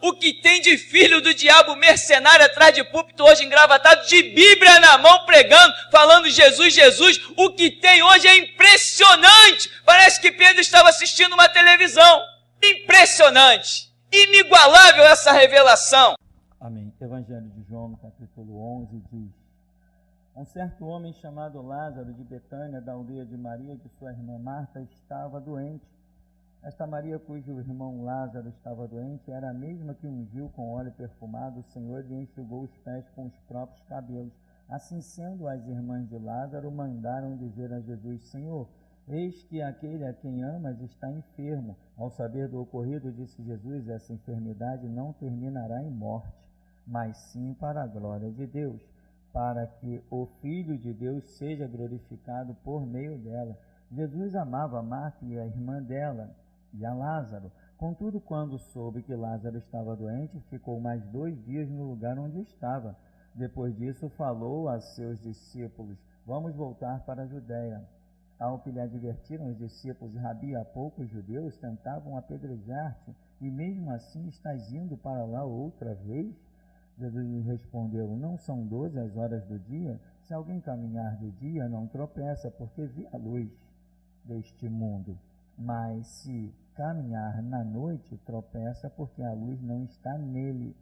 O que tem de filho do diabo mercenário atrás de púlpito hoje engravatado, de Bíblia na mão pregando, falando Jesus, Jesus. O que tem hoje é impressionante. Parece que Pedro estava assistindo uma televisão. Impressionante. Inigualável essa revelação. Amém. Evangelho de João, no capítulo 11, diz: um certo homem chamado Lázaro, de Betânia, da aldeia de Maria, de sua irmã Marta, estava doente. Esta Maria, cujo irmão Lázaro estava doente, era a mesma que ungiu com óleo perfumado o Senhor e enxugou os pés com os próprios cabelos. Assim sendo, as irmãs de Lázaro mandaram dizer a Jesus: Senhor, eis que aquele a quem amas está enfermo. Ao saber do ocorrido, disse Jesus: essa enfermidade não terminará em morte, mas sim para a glória de Deus, para que o Filho de Deus seja glorificado por meio dela. Jesus amava a Marta e a irmã dela e a Lázaro. Contudo, quando soube que Lázaro estava doente, ficou mais 2 dias no lugar onde estava. Depois disso, falou a seus discípulos: vamos voltar para a Judéia. Ao que lhe advertiram os discípulos: Rabi, há pouco os judeus tentavam apedrejar-te, e mesmo assim estás indo para lá outra vez? Jesus lhe respondeu: não são 12 as horas do dia? Se alguém caminhar de dia, não tropeça, porque vê a luz deste mundo. Mas se caminhar na noite, tropeça, porque a luz não está nele.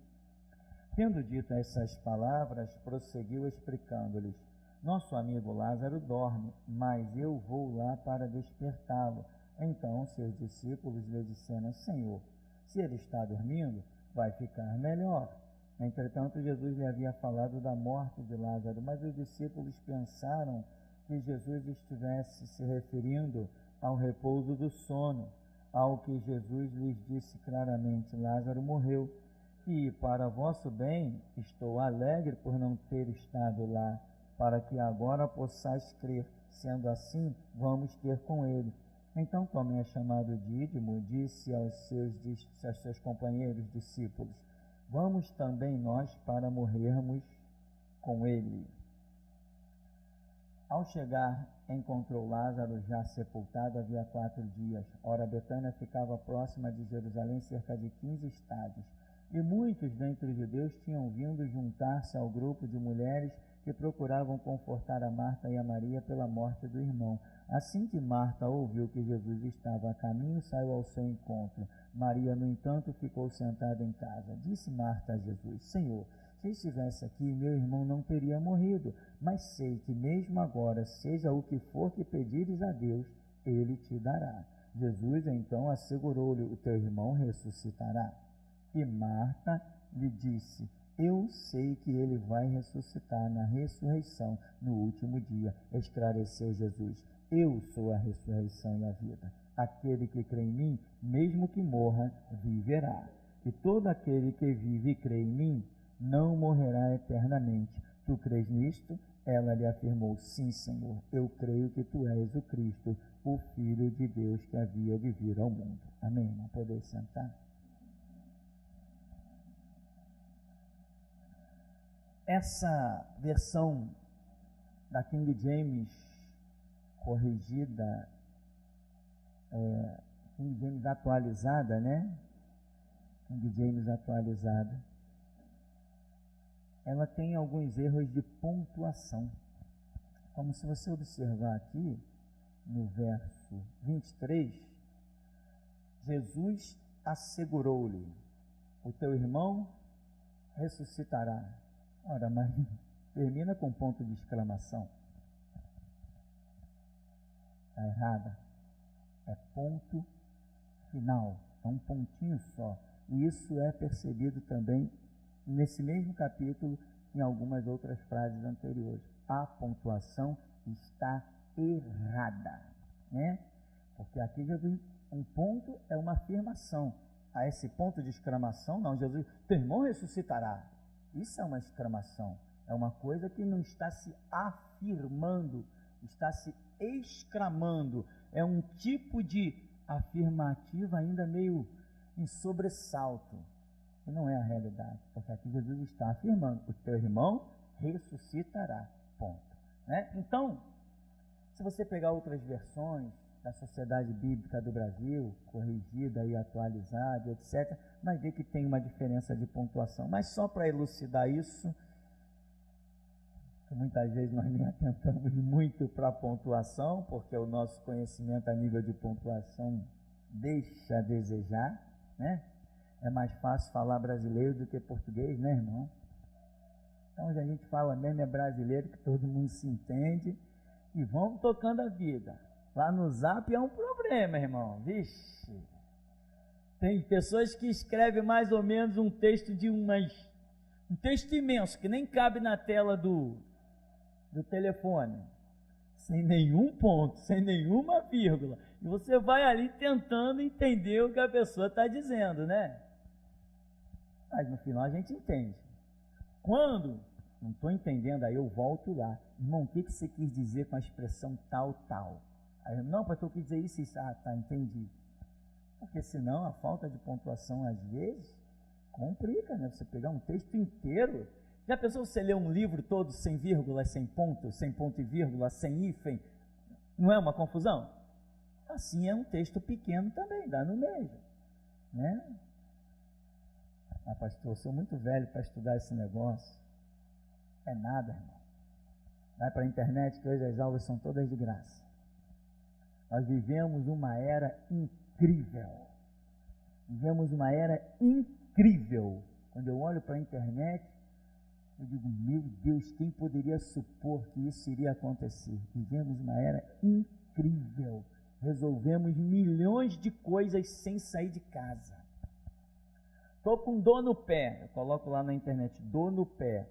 Tendo dito essas palavras, prosseguiu explicando-lhes: nosso amigo Lázaro dorme, mas eu vou lá para despertá-lo. Então seus discípulos lhe disseram: Senhor, se ele está dormindo, vai ficar melhor. Entretanto, Jesus lhe havia falado da morte de Lázaro, mas os discípulos pensaram que Jesus estivesse se referindo ao repouso do sono, ao que Jesus lhes disse claramente: Lázaro morreu, e para vosso bem estou alegre por não ter estado lá, para que agora possais crer. Sendo assim, vamos ter com ele. Então Tomé, chamado Dídimo, disse aos seus companheiros discípulos: vamos também nós para morrermos com ele. Ao chegar, encontrou Lázaro já sepultado havia 4 dias. Ora, Betânia ficava próxima de Jerusalém, cerca de 15 estádios. E muitos dentre os judeus tinham vindo juntar-se ao grupo de mulheres que procuravam confortar a Marta e a Maria pela morte do irmão. Assim que Marta ouviu que Jesus estava a caminho, saiu ao seu encontro. Maria, no entanto, ficou sentada em casa. Disse Marta a Jesus: Senhor, se estivesse aqui, meu irmão não teria morrido, mas sei que mesmo agora, seja o que for que pedires a Deus, ele te dará. Jesus então assegurou-lhe: o teu irmão ressuscitará. E Marta lhe disse: eu sei que ele vai ressuscitar na ressurreição no último dia. Esclareceu Jesus: eu sou a ressurreição e a vida. Aquele que crê em mim, mesmo que morra, viverá. E todo aquele que vive e crê em mim, não morrerá eternamente. Tu crês nisto? Ela lhe afirmou: sim, Senhor, eu creio que tu és o Cristo, o Filho de Deus que havia de vir ao mundo. Amém? Não poder sentar? Essa versão da King James corrigida, King James atualizada, né? King James atualizada, ela tem alguns erros de pontuação. Como se você observar aqui, no verso 23, Jesus assegurou-lhe: o teu irmão ressuscitará. Ora, mas termina com ponto de exclamação. Está errada. É ponto final. É um pontinho só. E isso é percebido também nesse mesmo capítulo, em algumas outras frases anteriores. A pontuação está errada, né? Porque aqui Jesus, um ponto é uma afirmação. A esse ponto de exclamação, não, Jesus, teu irmão ressuscitará. Isso é uma exclamação, é uma coisa que não está se afirmando, está se exclamando. É um tipo de afirmativa ainda meio em sobressalto, e não é a realidade, porque aqui Jesus está afirmando: o teu irmão ressuscitará, ponto. Né? Então, se você pegar outras versões, da Sociedade Bíblica do Brasil, corrigida e atualizada, etc., vai ver que tem uma diferença de pontuação. Mas só para elucidar isso, que muitas vezes nós nem atentamos muito para a pontuação, porque o nosso conhecimento a nível de pontuação deixa a desejar, né? É mais fácil falar brasileiro do que português, né, irmão? Então, onde a gente fala mesmo é brasileiro, que todo mundo se entende, e vamos tocando a vida. Lá no Zap é um problema, irmão. Vixe! Tem pessoas que escrevem mais ou menos um texto de um texto imenso, que nem cabe na tela do telefone, sem nenhum ponto, sem nenhuma vírgula. E você vai ali tentando entender o que a pessoa está dizendo, né? Mas no final a gente entende. Quando não estou entendendo, aí eu volto lá. Irmão, o que você quis dizer com a expressão tal, tal? Aí eu, não, pastor, eu quis dizer isso, isso. Ah, tá, entendi. Porque senão a falta de pontuação, às vezes, complica, né? Você pegar um texto inteiro. Já pensou você ler um livro todo sem vírgula, sem ponto e vírgula, sem hífen? Não é uma confusão? Assim é um texto pequeno também, dá no mesmo, né? Ah, pastor, eu sou muito velho para estudar esse negócio. É nada, irmão. Vai para a internet que hoje as aulas são todas de graça. Nós vivemos uma era incrível. Vivemos uma era incrível. Quando eu olho para a internet, eu digo, meu Deus, quem poderia supor que isso iria acontecer? Vivemos uma era incrível. Resolvemos milhões de coisas sem sair de casa. Estou com dor no pé, eu coloco lá na internet, dor no pé.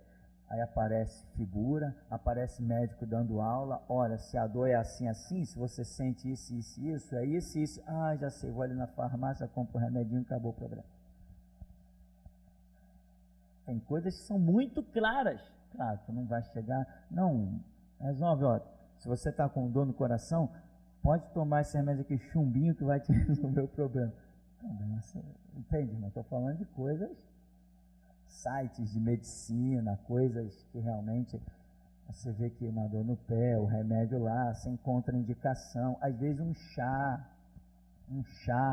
Aí aparece figura, aparece médico dando aula. Olha, se a dor é assim, assim, se você sente isso, isso, isso, é isso, isso. Ah, já sei, vou ali na farmácia, compro um remedinho, acabou o problema. Tem coisas que são muito claras. Claro, tu não vai chegar, não, resolve, ó, se você está com dor no coração, pode tomar esse remédio aqui, chumbinho, que vai te resolver o problema. Também você entende, irmão? Estou falando de coisas, sites de medicina, coisas que realmente você vê que uma dor no pé, o remédio lá, sem contraindicação, às vezes um chá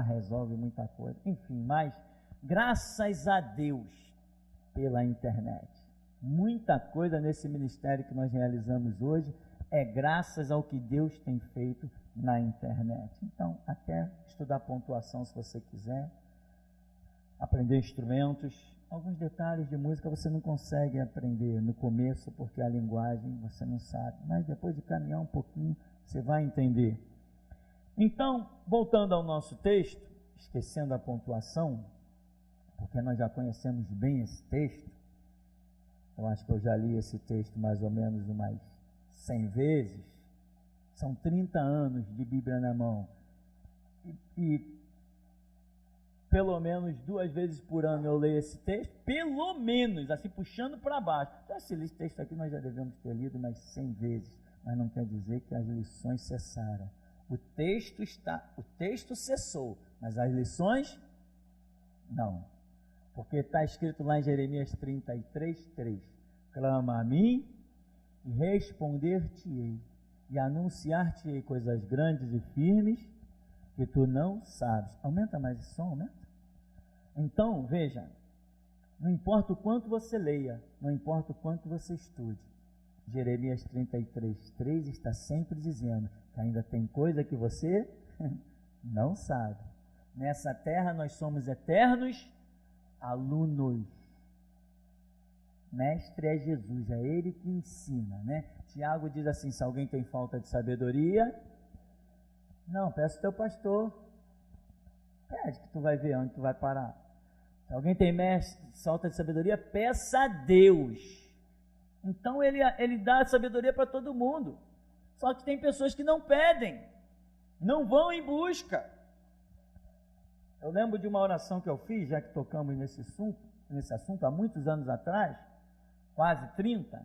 resolve muita coisa, enfim, mas graças a Deus pela internet, muita coisa nesse ministério que nós realizamos hoje é graças ao que Deus tem feito na internet. Então, até estudar pontuação se você quiser, aprender instrumentos, alguns detalhes de música você não consegue aprender no começo porque a linguagem você não sabe, mas depois de caminhar um pouquinho você vai entender. Então, voltando ao nosso texto, esquecendo a pontuação, porque nós já conhecemos bem esse texto, eu acho que eu já li esse texto mais ou menos umas 100 vezes, são 30 anos de Bíblia na mão, e pelo menos 2 vezes por ano eu leio esse texto, pelo menos, assim, puxando para baixo. Então, esse texto aqui nós já devemos ter lido umas 100 vezes, mas não quer dizer que as lições cessaram. O texto cessou, mas as lições, não. Porque está escrito lá em Jeremias 33:3, clama a mim e responder-te-ei, e anunciar-te-ei coisas grandes e firmes que tu não sabes. Aumenta mais esse som, aumenta? Então, veja, não importa o quanto você leia, não importa o quanto você estude, Jeremias 33:3 está sempre dizendo que ainda tem coisa que você não sabe. Nessa terra nós somos eternos alunos. Mestre é Jesus, é Ele que ensina, né? Tiago diz assim, se alguém tem falta de sabedoria, não, peça ao teu pastor, pede que tu vai ver onde tu vai parar. Se alguém tem falta de sabedoria, peça a Deus. Então ele dá sabedoria para todo mundo, só que tem pessoas que não pedem, não vão em busca. Eu lembro de uma oração que eu fiz, já que tocamos nesse assunto há muitos anos atrás, quase 30,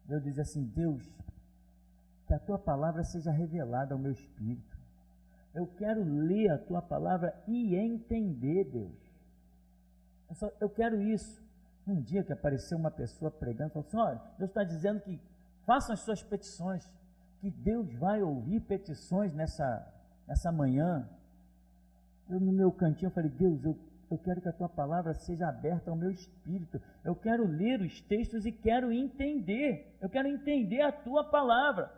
eu dizia assim, Deus, que a Tua palavra seja revelada ao meu espírito. Eu quero ler a Tua palavra e entender, Deus. Eu quero isso. Um dia que apareceu uma pessoa pregando, falou assim, olha, Deus está dizendo que façam as suas petições, que Deus vai ouvir petições nessa manhã. Eu, no meu cantinho, falei, Deus, eu quero que a tua palavra seja aberta ao meu espírito. Eu quero ler os textos e quero entender. Eu quero entender a tua palavra.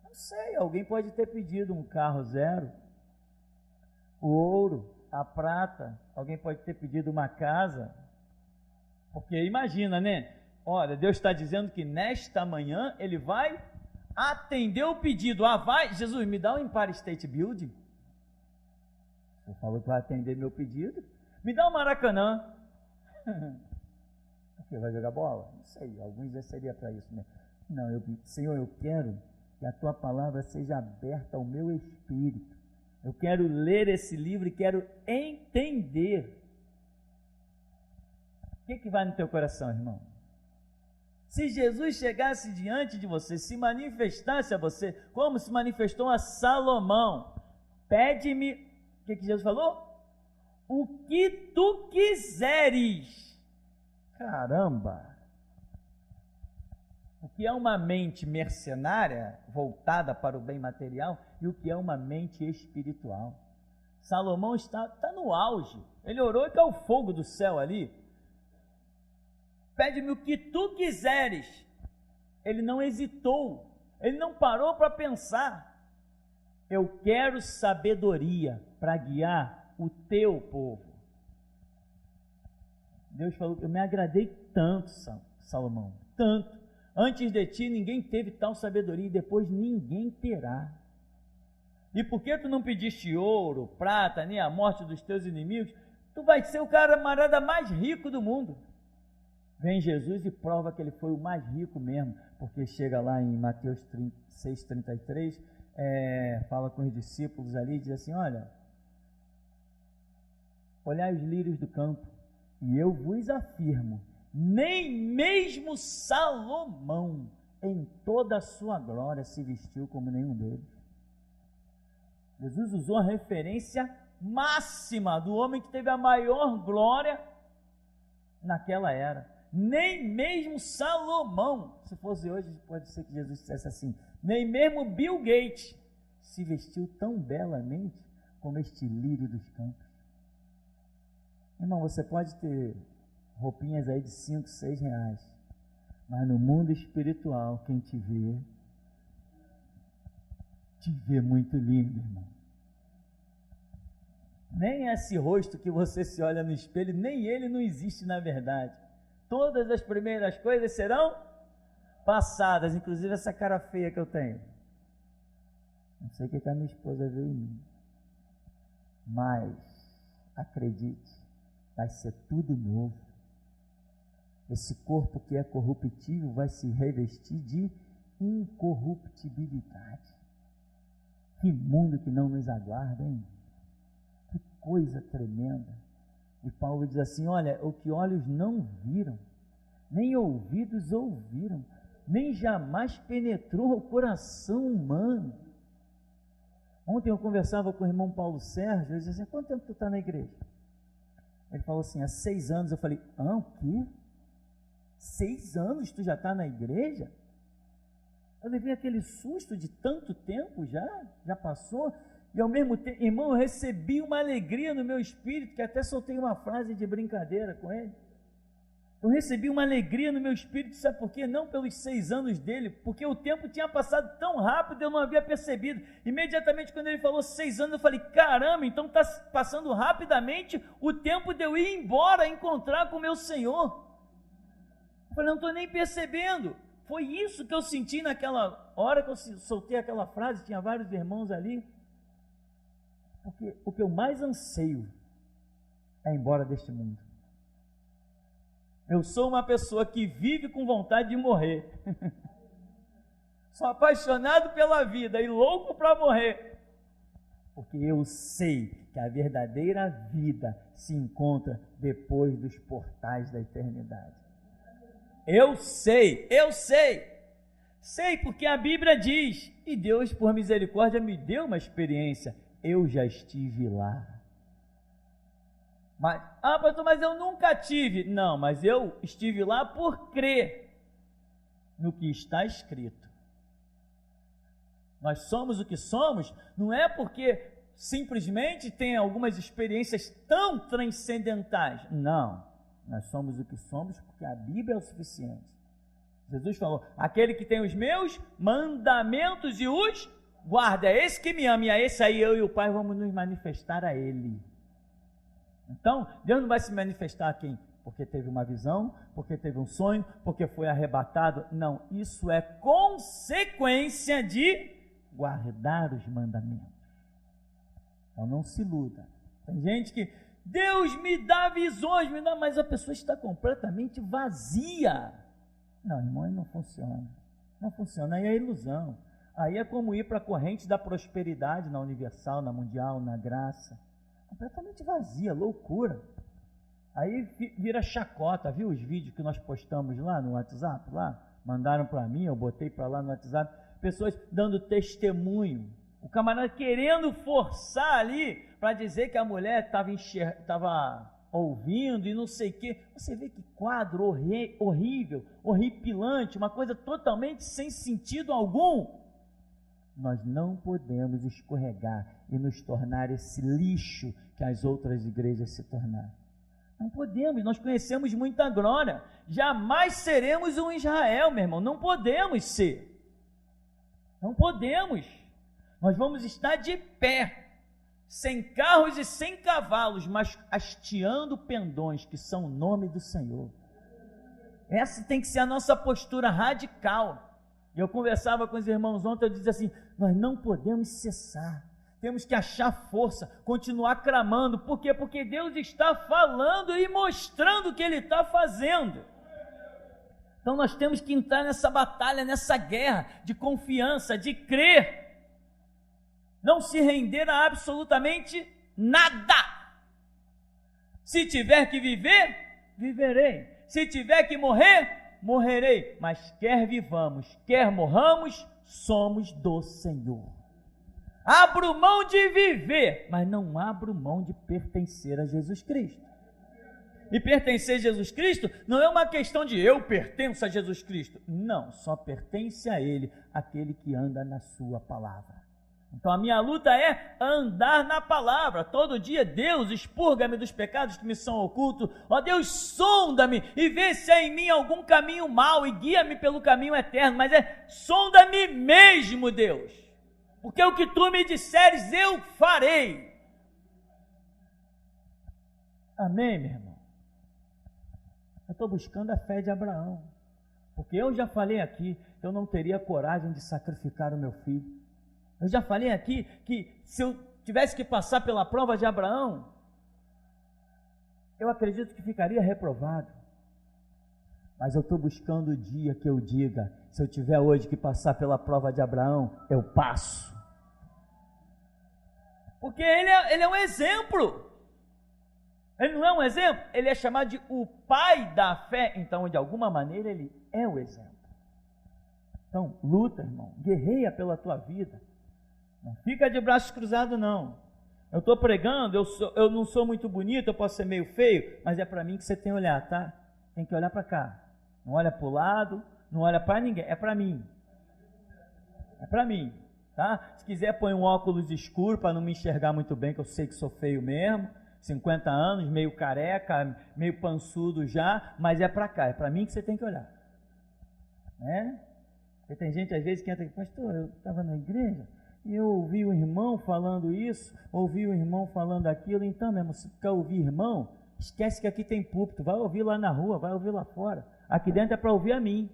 Não sei, alguém pode ter pedido um carro zero, o ouro, a prata. Alguém pode ter pedido uma casa. Porque imagina, né? Olha, Deus está dizendo que nesta manhã Ele vai atender o pedido. Vai, Jesus, me dá um Empire State Building. Você falou que vai atender meu pedido. Me dá um Maracanã. O que, vai jogar bola? Não sei, alguns já seria para isso, né? Não, Senhor, eu quero que a tua palavra seja aberta ao meu espírito. Eu quero ler esse livro e quero entender. O que vai no teu coração, irmão? Se Jesus chegasse diante de você, se manifestasse a você, como se manifestou a Salomão, pede-me, o que Jesus falou? O que tu quiseres. Caramba! O que é uma mente mercenária, voltada para o bem material, e o que é uma mente espiritual. Salomão está no auge. Ele orou e caiu fogo do céu ali. Pede-me o que tu quiseres. Ele não hesitou, ele não parou para pensar. Eu quero sabedoria para guiar o teu povo. Deus falou, eu me agradei tanto, Salomão, tanto. Antes de ti ninguém teve tal sabedoria e depois ninguém terá. E por que tu não pediste ouro, prata, nem a morte dos teus inimigos? Tu vais ser o camarada mais rico do mundo. Vem Jesus e prova que ele foi o mais rico mesmo, porque chega lá em Mateus 6,33, fala com os discípulos ali e diz assim, olha, olhai os lírios do campo, e eu vos afirmo, nem mesmo Salomão, em toda a sua glória, se vestiu como nenhum deles. Jesus usou a referência máxima do homem que teve a maior glória naquela era. Nem mesmo Salomão, se fosse hoje, pode ser que Jesus dissesse assim, nem mesmo Bill Gates se vestiu tão belamente como este lírio dos campos. Irmão, você pode ter roupinhas aí de 5, 6 reais, mas no mundo espiritual, quem te vê muito lindo, irmão. Nem esse rosto que você se olha no espelho, nem ele não existe na verdade. Todas as primeiras coisas serão passadas, inclusive essa cara feia que eu tenho. Não sei o que a minha esposa viu em mim, mas acredite, vai ser tudo novo. Esse corpo que é corruptível vai se revestir de incorruptibilidade. Que mundo que não nos aguarda, hein? Que coisa tremenda. E Paulo diz assim, olha, o que olhos não viram, nem ouvidos ouviram, nem jamais penetrou o coração humano. Ontem eu conversava com o irmão Paulo Sérgio, ele dizia assim, quanto tempo tu está na igreja? Ele falou assim, há 6 anos. Eu falei, o quê? 6 anos tu já está na igreja? Eu levei aquele susto de tanto tempo já passou, e ao mesmo tempo, irmão, eu recebi uma alegria no meu espírito, que até soltei uma frase de brincadeira com ele. Eu recebi uma alegria no meu espírito, sabe por quê? Não pelos 6 anos dele, porque o tempo tinha passado tão rápido, eu não havia percebido. Imediatamente quando ele falou 6 anos, eu falei, caramba, então está passando rapidamente o tempo de eu ir embora, encontrar com o meu Senhor. Eu falei, não estou nem percebendo. Foi isso que eu senti naquela hora que eu soltei aquela frase, tinha vários irmãos ali. Porque o que eu mais anseio é ir embora deste mundo. Eu sou uma pessoa que vive com vontade de morrer. Sou apaixonado pela vida e louco para morrer. Porque eu sei que a verdadeira vida se encontra depois dos portais da eternidade. Eu sei. Sei porque a Bíblia diz, e Deus por misericórdia me deu uma experiência. Eu já estive lá. Pastor, mas eu nunca tive. Não, mas eu estive lá por crer no que está escrito. Nós somos o que somos, não é porque simplesmente tem algumas experiências tão transcendentais. Não, nós somos o que somos porque a Bíblia é o suficiente. Jesus falou, aquele que tem os meus mandamentos e os guarda, é esse que me ama, e a esse aí eu e o Pai vamos nos manifestar a Ele. Então, Deus não vai se manifestar a quem? Porque teve uma visão, porque teve um sonho, porque foi arrebatado. Não, isso é consequência de guardar os mandamentos. Então não se iluda. Tem gente que, Deus me dá visões, mas a pessoa está completamente vazia. Não, irmão, aí não funciona. Não funciona, aí é ilusão. Aí é como ir para a corrente da prosperidade na Universal, na Mundial, na Graça. Completamente vazia, loucura. Aí vira chacota, viu os vídeos que nós postamos lá no WhatsApp? Lá, mandaram para mim, eu botei para lá no WhatsApp, pessoas dando testemunho, o camarada querendo forçar ali, para dizer que a mulher estava ouvindo e não sei o quê. Você vê que quadro horrível, horripilante, uma coisa totalmente sem sentido algum. Nós não podemos escorregar e nos tornar esse lixo que as outras igrejas se tornaram. Não podemos, nós conhecemos muita glória, jamais seremos um Israel, meu irmão, não podemos ser, não podemos, nós vamos estar de pé, sem carros e sem cavalos, mas hasteando pendões, que são o nome do Senhor. Essa tem que ser a nossa postura radical. Eu conversava com os irmãos ontem, eu dizia assim, nós não podemos cessar, temos que achar força, continuar clamando. Por quê? Porque Deus está falando e mostrando o que Ele está fazendo. Então nós temos que entrar nessa batalha, nessa guerra de confiança, de crer, não se render a absolutamente nada. Se tiver que viver, viverei. Se tiver que morrer, morrerei. Mas quer vivamos, quer morramos, somos do Senhor. Abro mão de viver, mas não abro mão de pertencer a Jesus Cristo. E pertencer a Jesus Cristo não é uma questão de eu pertenço a Jesus Cristo. Não, só pertence a Ele, aquele que anda na sua palavra. Então a minha luta é andar na palavra. Todo dia, Deus, expurga-me dos pecados que me são ocultos. Ó Deus, sonda-me e vê se há em mim algum caminho mau e guia-me pelo caminho eterno. Mas sonda-me mesmo, Deus. Porque o que tu me disseres, eu farei. Amém, meu irmão? Eu estou buscando a fé de Abraão. Porque eu já falei aqui, eu não teria coragem de sacrificar o meu filho. Eu já falei aqui que se eu tivesse que passar pela prova de Abraão, eu acredito que ficaria reprovado. Mas eu estou buscando o dia que eu diga, se eu tiver hoje que passar pela prova de Abraão, eu passo. Porque ele é um exemplo. Ele não é um exemplo? Ele é chamado de o pai da fé. Então, de alguma maneira, ele é o exemplo. Então, luta, irmão. Guerreia pela tua vida. Não fica de braços cruzados, não. Eu estou pregando, eu não sou muito bonito, eu posso ser meio feio, mas é para mim que você tem que olhar, tá? Tem que olhar para cá. Não olha para o lado, não olha para ninguém, é para mim. É para mim, tá? Se quiser, põe um óculos escuro para não me enxergar muito bem, que eu sei que sou feio mesmo. 50 anos, meio careca, meio pançudo já, mas é para cá, é para mim que você tem que olhar. Né? Porque tem gente às vezes que entra aqui, pastor, eu estava na igreja e eu ouvi o irmão falando isso, ouvi o irmão falando aquilo. Então, mesmo, se quer ouvir irmão, esquece que aqui tem púlpito, vai ouvir lá na rua, vai ouvir lá fora. Aqui dentro é para ouvir a mim.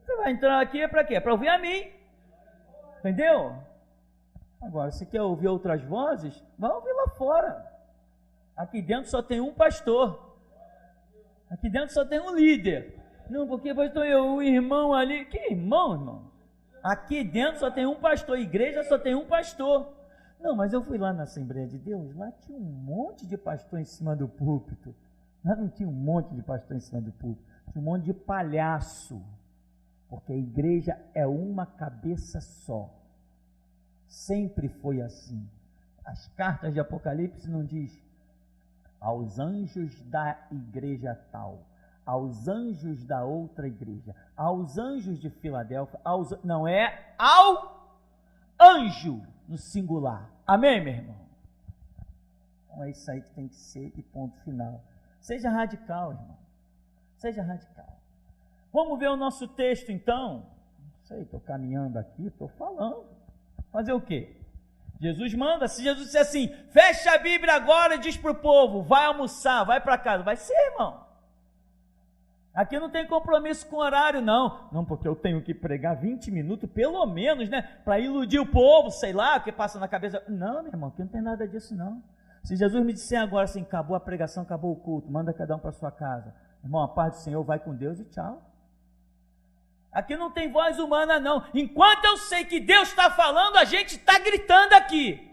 Você vai entrar aqui é para quê? É para ouvir a mim. Entendeu? Agora, se quer ouvir outras vozes, vai ouvir lá fora. Aqui dentro só tem um pastor. Aqui dentro só tem um líder. Não, porque pastor, o irmão ali... Que irmão, irmão? Aqui dentro só tem um pastor, igreja só tem um pastor. Não, mas eu fui lá na Assembleia de Deus, lá tinha um monte de pastor em cima do púlpito. Lá não tinha um monte de pastor em cima do púlpito, tinha um monte de palhaço. Porque a igreja é uma cabeça só. Sempre foi assim. As cartas de Apocalipse não diz aos anjos da igreja tal, aos anjos da outra igreja, aos anjos de Filadélfia, não é ao anjo no singular. Amém, meu irmão? Então é isso aí que tem que ser e ponto final. Seja radical, irmão. Seja radical. Vamos ver o nosso texto, então? Não sei, estou caminhando aqui, estou falando. Fazer o quê? Jesus manda, se Jesus disser assim, fecha a Bíblia agora e diz para o povo, vai almoçar, vai para casa. Vai ser, irmão. Aqui não tem compromisso com horário, não. Não, porque eu tenho que pregar 20 minutos, pelo menos, né? Para iludir o povo, sei lá, o que passa na cabeça. Não, meu irmão, aqui não tem nada disso, não. Se Jesus me disser agora assim, acabou a pregação, acabou o culto, manda cada um para sua casa. Irmão, a paz do Senhor, vai com Deus e tchau. Aqui não tem voz humana, não. Enquanto eu sei que Deus está falando, a gente está gritando aqui.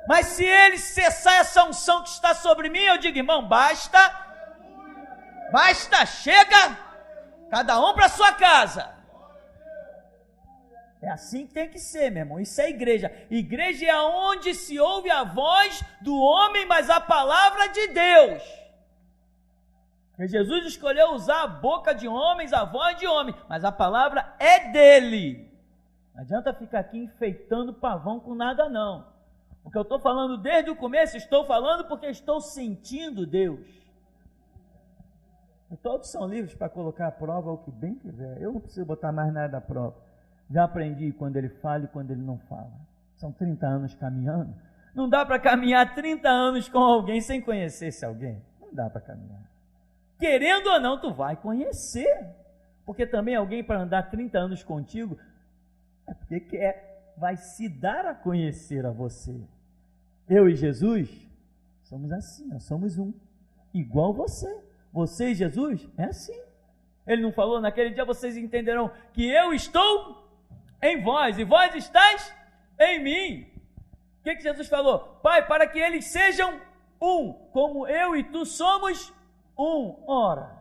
Mas se Ele cessar essa unção que está sobre mim, eu digo, irmão, basta, chega, cada um para sua casa. É assim que tem que ser, meu irmão. Isso é igreja. Igreja é onde se ouve a voz do homem, mas a palavra de Deus. Porque Jesus escolheu usar a boca de homens, a voz de homem, mas a palavra é dele. Não adianta ficar aqui enfeitando pavão com nada, não. O que eu estou falando desde o começo, estou falando porque estou sentindo Deus. E todos são livres para colocar à prova o que bem quiser. Eu não preciso botar mais nada à prova. Já aprendi quando ele fala e quando ele não fala. São 30 anos caminhando. Não dá para caminhar 30 anos com alguém sem conhecer esse alguém. Não dá para caminhar. Querendo ou não, tu vai conhecer. Porque também alguém para andar 30 anos contigo, é porque vai se dar a conhecer a você. Eu e Jesus somos assim, nós somos um. Igual você. Você e Jesus é assim. Ele não falou, naquele dia vocês entenderão que eu estou em vós, e vós estáis em mim. O que Jesus falou? Pai, para que eles sejam um, como eu e tu somos um. Ora,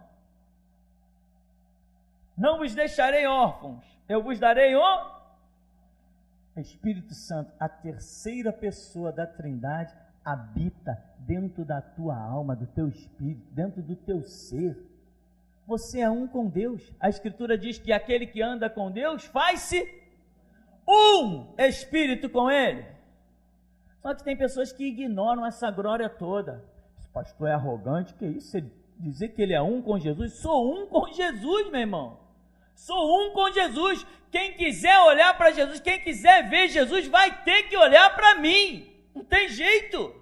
não vos deixarei órfãos, eu vos darei o Espírito Santo, a terceira pessoa da Trindade, habita dentro da tua alma, do teu espírito, dentro do teu ser. Você é um com Deus. A Escritura diz que aquele que anda com Deus faz-se um espírito com Ele. Só que tem pessoas que ignoram essa glória toda. Esse pastor é arrogante, que isso? Ele dizer que ele é um com Jesus? Sou um com Jesus, meu irmão. Sou um com Jesus. Quem quiser olhar para Jesus, quem quiser ver Jesus, vai ter que olhar para mim. Não tem jeito.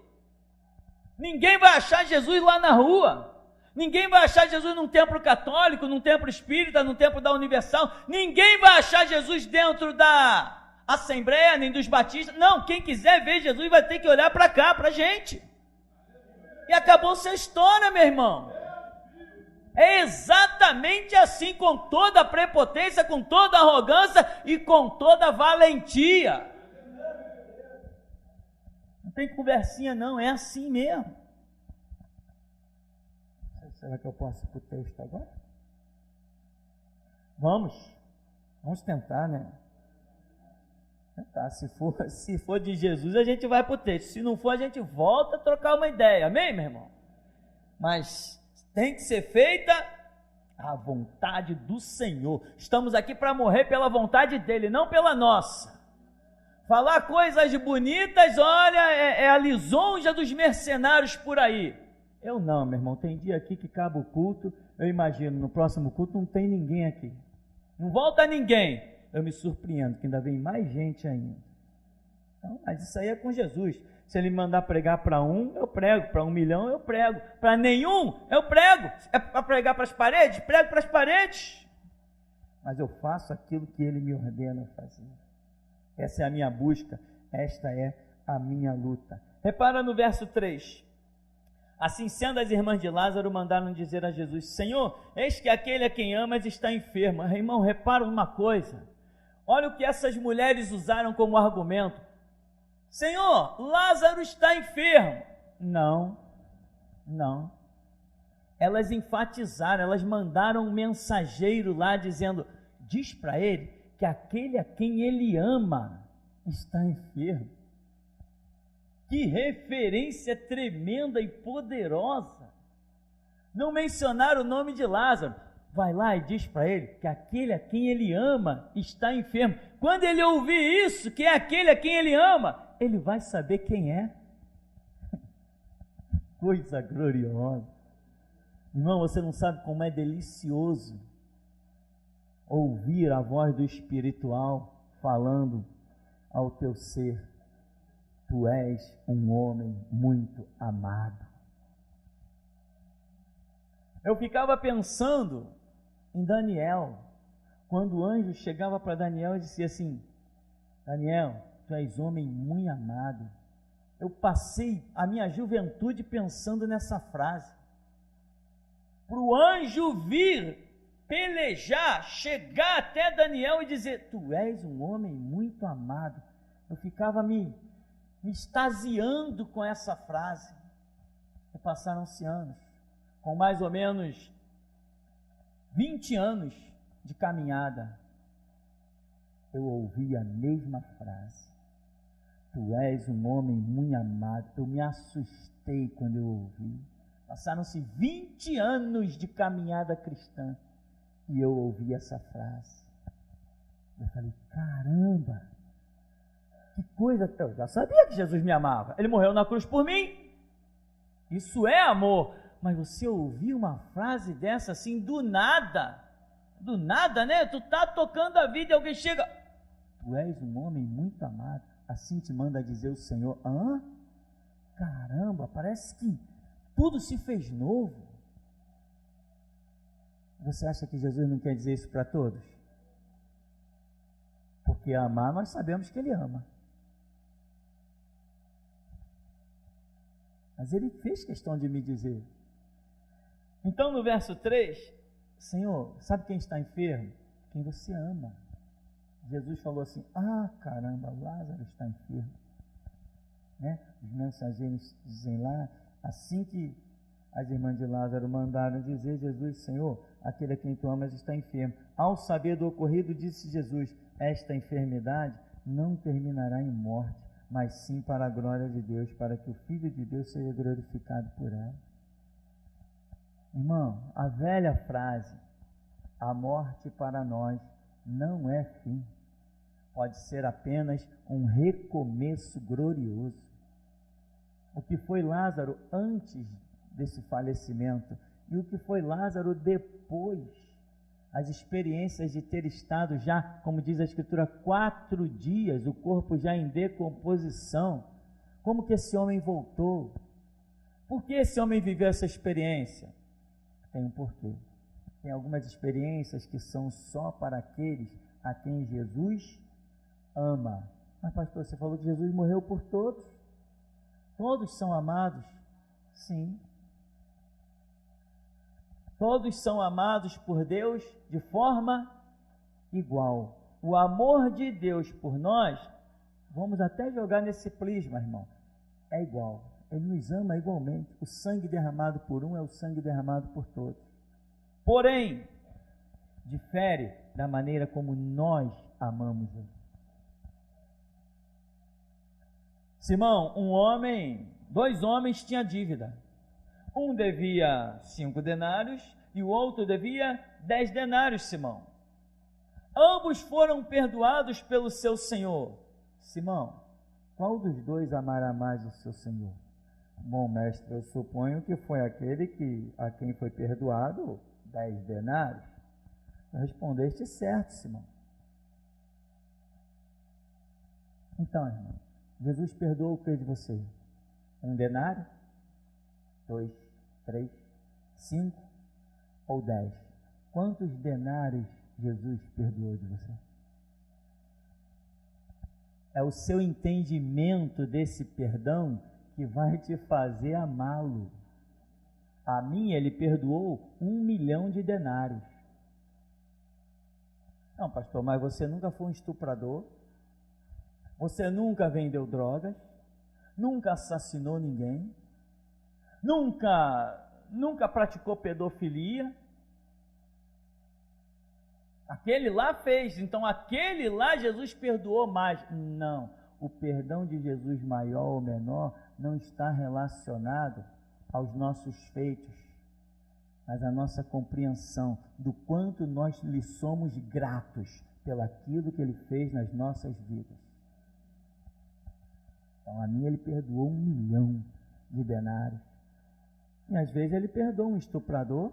Ninguém vai achar Jesus lá na rua. Ninguém vai achar Jesus num templo católico, num templo espírita, num templo da Universal. Ninguém vai achar Jesus dentro da Assembleia, nem dos batistas. Não, quem quiser ver Jesus vai ter que olhar para cá, para a gente. E acabou-se a história, meu irmão. É exatamente assim, com toda a prepotência, com toda a arrogância e com toda a valentia. Não tem conversinha não, é assim mesmo. Será que eu posso ir para o texto agora? Vamos tentar, né? Tentar. Se for de Jesus, a gente vai para o texto. Se não for, a gente volta a trocar uma ideia. Amém, meu irmão? Mas tem que ser feita a vontade do Senhor. Estamos aqui para morrer pela vontade dele, não pela nossa. Falar coisas bonitas, olha, é a lisonja dos mercenários por aí. Eu não, meu irmão, tem dia aqui que acaba o culto, eu imagino, no próximo culto não tem ninguém aqui. Não volta ninguém. Eu me surpreendo que ainda vem mais gente ainda. Então, mas isso aí é com Jesus. Se ele mandar pregar para um, eu prego. Para 1 milhão, eu prego. Para nenhum, eu prego. É para pregar para as paredes? Prego para as paredes. Mas eu faço aquilo que ele me ordena fazer. Essa é a minha busca, esta é a minha luta. Repara no verso 3. Assim sendo, as irmãs de Lázaro mandaram dizer a Jesus: Senhor, eis que aquele a quem amas está enfermo. Irmão, repara uma coisa. Olha o que essas mulheres usaram como argumento. Senhor, Lázaro está enfermo. Não. Elas enfatizaram, elas mandaram um mensageiro lá dizendo: diz para ele que aquele a quem ele ama está enfermo. Que referência tremenda e poderosa. não mencionaram o nome de Lázaro. Vai lá e diz para ele que aquele a quem ele ama está enfermo. Quando ele ouvir isso, que é aquele a quem ele ama, ele vai saber quem é. Coisa gloriosa. Irmão, você não sabe como é delicioso ouvir a voz do espiritual falando ao teu ser: tu és um homem muito amado. Eu ficava pensando em Daniel, quando o anjo chegava para Daniel e dizia assim: Daniel, tu és homem muito amado. Eu passei a minha juventude pensando nessa frase. Para o anjo vir, pelejar, chegar até Daniel e dizer: tu és um homem muito amado. Eu ficava me extasiando com essa frase. E passaram-se anos, com mais ou menos 20 anos de caminhada, eu ouvi a mesma frase: tu és um homem muito amado. Eu me assustei quando eu ouvi. Passaram-se 20 anos de caminhada cristã e eu ouvi essa frase. Eu falei: caramba, que coisa. Eu já sabia que Jesus me amava. Ele morreu na cruz por mim. Isso é amor. Mas você ouvir uma frase dessa assim, do nada, né? Tu tá tocando a vida e alguém chega: tu és um homem muito amado. Assim te manda dizer o Senhor. Hã? Caramba, parece que tudo se fez novo. Você acha que Jesus não quer dizer isso para todos? Porque amar, nós sabemos que Ele ama. Mas Ele fez questão de me dizer. Então, no verso 3, Senhor, sabe quem está enfermo? Quem você ama. Jesus falou assim: ah, caramba, Lázaro está enfermo. Né? Os mensageiros dizem lá, assim que as irmãs de Lázaro mandaram dizer, Jesus: Senhor, aquele a quem tu amas está enfermo. Ao saber do ocorrido, disse Jesus: esta enfermidade não terminará em morte, mas sim para a glória de Deus, para que o Filho de Deus seja glorificado por ela. Irmão, a velha frase: a morte para nós não é fim, pode ser apenas um recomeço glorioso. O que foi Lázaro antes desse falecimento e o que foi Lázaro depois, as experiências de ter estado já, como diz a Escritura, 4 dias, o corpo já em decomposição. Como que esse homem voltou? Por que esse homem viveu essa experiência? Tem um porquê. Tem algumas experiências que são só para aqueles a quem Jesus ama. Mas pastor, você falou que Jesus morreu por todos. Todos são amados? Sim. Todos são amados por Deus de forma igual. O amor de Deus por nós, vamos até jogar nesse prisma, irmão, é igual. Ele nos ama igualmente. O sangue derramado por um é o sangue derramado por todos. Porém, difere da maneira como nós amamos Ele. Simão, 2 homens tinham dívida. Um devia 5 denários e o outro devia 10 denários, Simão. Ambos foram perdoados pelo seu senhor. Simão, qual dos dois amará mais o seu senhor? Bom, mestre, eu suponho que foi aquele a quem foi perdoado 10 denários. Respondeste certo, Simão. Então, irmão, Jesus perdoou o que de você? 1 denário? 2, 3, 5 ou 10? Quantos denários Jesus perdoou de você? É o seu entendimento desse perdão que vai te fazer amá-lo. A mim ele perdoou 1 milhão de denários. Não, pastor, mas você nunca foi um estuprador, você nunca vendeu drogas, nunca assassinou ninguém, nunca praticou pedofilia. Aquele lá fez, então aquele lá Jesus perdoou mais. Não, o perdão de Jesus, maior ou menor, não está relacionado aos nossos feitos, mas a nossa compreensão do quanto nós lhe somos gratos pelaquilo que ele fez nas nossas vidas. Então, a mim ele perdoou 1 milhão de denários. E às vezes ele perdoa um estuprador,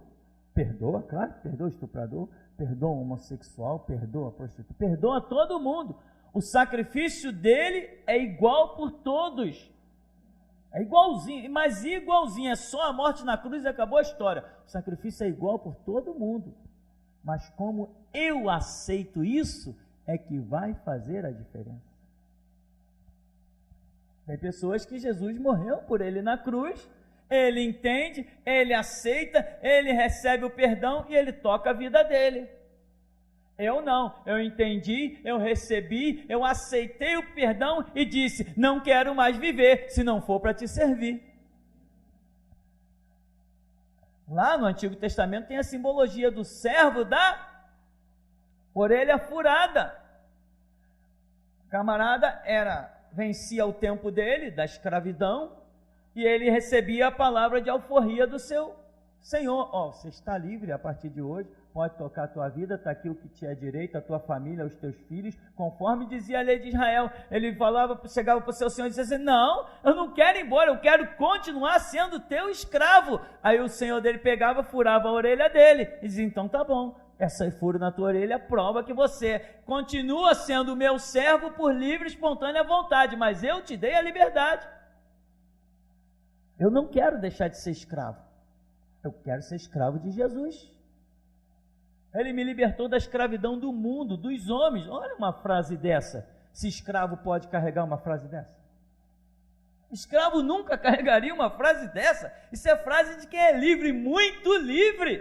perdoa, claro, perdoa o estuprador, perdoa o homossexual, perdoa a prostituta, perdoa todo mundo. O sacrifício dele é igual por todos. É igualzinho, mas igualzinho, é só a morte na cruz e acabou a história. O sacrifício é igual por todo mundo. Mas como eu aceito isso, é que vai fazer a diferença. Tem pessoas que Jesus morreu por ele na cruz, ele entende, ele aceita, ele recebe o perdão e ele toca a vida dele. Eu não, eu entendi, eu recebi, eu aceitei o perdão e disse, não quero mais viver, se não for para te servir. Lá no Antigo Testamento tem a simbologia do servo da orelha furada. O camarada vencia o tempo dele, da escravidão, e ele recebia a palavra de alforria do seu Senhor. Você está livre a partir de hoje, pode tocar a tua vida, está aqui o que te é direito, a tua família, os teus filhos, conforme dizia a lei de Israel. Ele chegava para o seu Senhor e dizia assim, não, eu não quero ir embora, eu quero continuar sendo teu escravo. Aí o Senhor dele pegava, furava a orelha dele, e dizia, então tá bom, essa furo na tua orelha prova que você continua sendo meu servo por livre e espontânea vontade, mas eu te dei a liberdade. Eu não quero deixar de ser escravo, eu quero ser escravo de Jesus. Ele me libertou da escravidão do mundo, dos homens. Olha uma frase dessa. Se escravo pode carregar uma frase dessa? Escravo nunca carregaria uma frase dessa. Isso é frase de quem é livre, muito livre.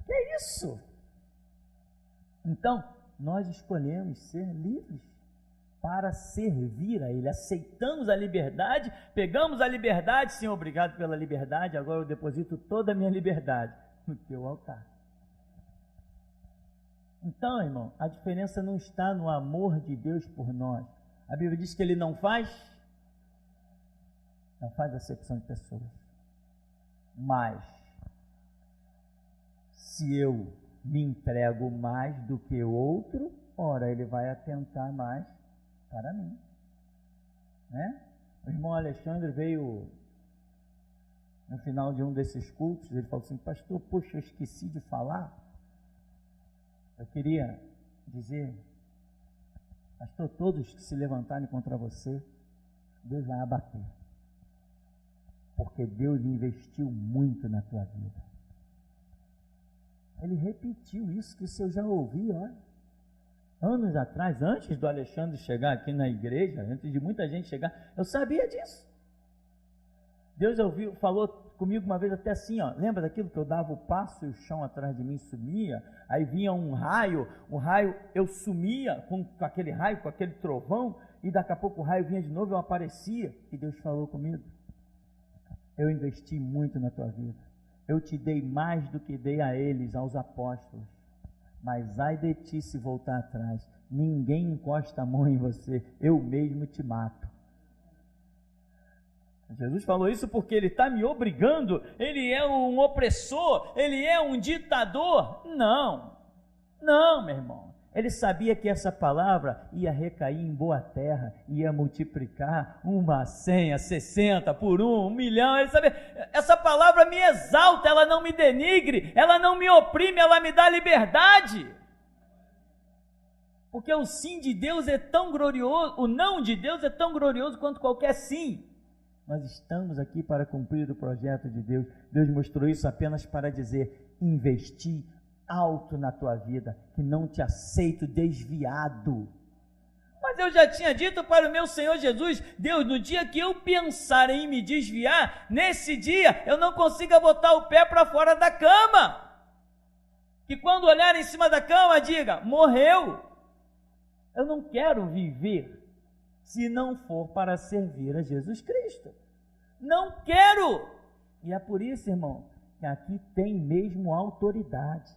Que é isso? Então, nós escolhemos ser livres para servir a Ele. Aceitamos a liberdade, pegamos a liberdade. Senhor, obrigado pela liberdade, agora eu deposito toda a minha liberdade no teu altar. Então, irmão, a diferença não está no amor de Deus por nós. A Bíblia diz que Ele não faz acepção de pessoas. Mas, se eu me entrego mais do que o outro, ora, Ele vai atentar mais para mim. Né? O irmão Alexandre veio no final de um desses cultos, ele falou assim, pastor, poxa, eu esqueci de falar. Eu queria dizer, pastor, todos que se levantarem contra você, Deus vai abater. Porque Deus investiu muito na tua vida. Ele repetiu isso que o senhor já ouviu, olha. Anos atrás, antes do Alexandre chegar aqui na igreja, antes de muita gente chegar, eu sabia disso. Deus falou comigo uma vez até assim, lembra daquilo que eu dava o passo e o chão atrás de mim sumia? Aí vinha um raio, eu sumia com aquele raio, com aquele trovão, e daqui a pouco o raio vinha de novo, eu aparecia, e Deus falou comigo, eu investi muito na tua vida, eu te dei mais do que dei a eles, aos apóstolos, mas ai de ti se voltar atrás, ninguém encosta a mão em você, eu mesmo te mato. Jesus falou isso porque ele está me obrigando, ele é um opressor, ele é um ditador. Não, meu irmão. Ele sabia que essa palavra ia recair em boa terra, ia multiplicar 1, 100, 60, por 1 milhão. Ele sabia, essa palavra me exalta, ela não me denigre, ela não me oprime, ela me dá liberdade. Porque o sim de Deus é tão glorioso, o não de Deus é tão glorioso quanto qualquer sim. Nós estamos aqui para cumprir o projeto de Deus. Deus mostrou isso apenas para dizer, investi alto na tua vida, que não te aceito desviado. Mas eu já tinha dito para o meu Senhor Jesus, Deus, no dia que eu pensar em me desviar, nesse dia eu não consiga botar o pé para fora da cama. Que quando olhar em cima da cama, diga, morreu. Eu não quero viver se não for para servir a Jesus Cristo. Não quero! E é por isso, irmão, que aqui tem mesmo autoridade.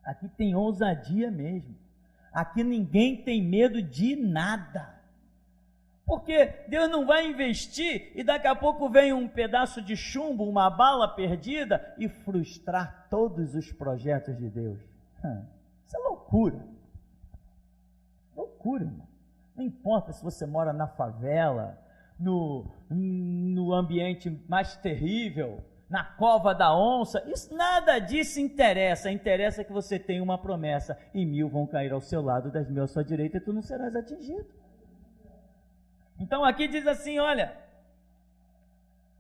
Aqui tem ousadia mesmo. Aqui ninguém tem medo de nada. Porque Deus não vai investir e daqui a pouco vem um pedaço de chumbo, uma bala perdida e frustrar todos os projetos de Deus. Isso é loucura. Loucura, irmão. Não importa se você mora na favela, no ambiente mais terrível, na cova da onça, nada disso interessa. Interessa que você tenha uma promessa, e 1000 vão cair ao seu lado, 10.000 à sua direita, e tu não serás atingido. Então aqui diz assim, olha,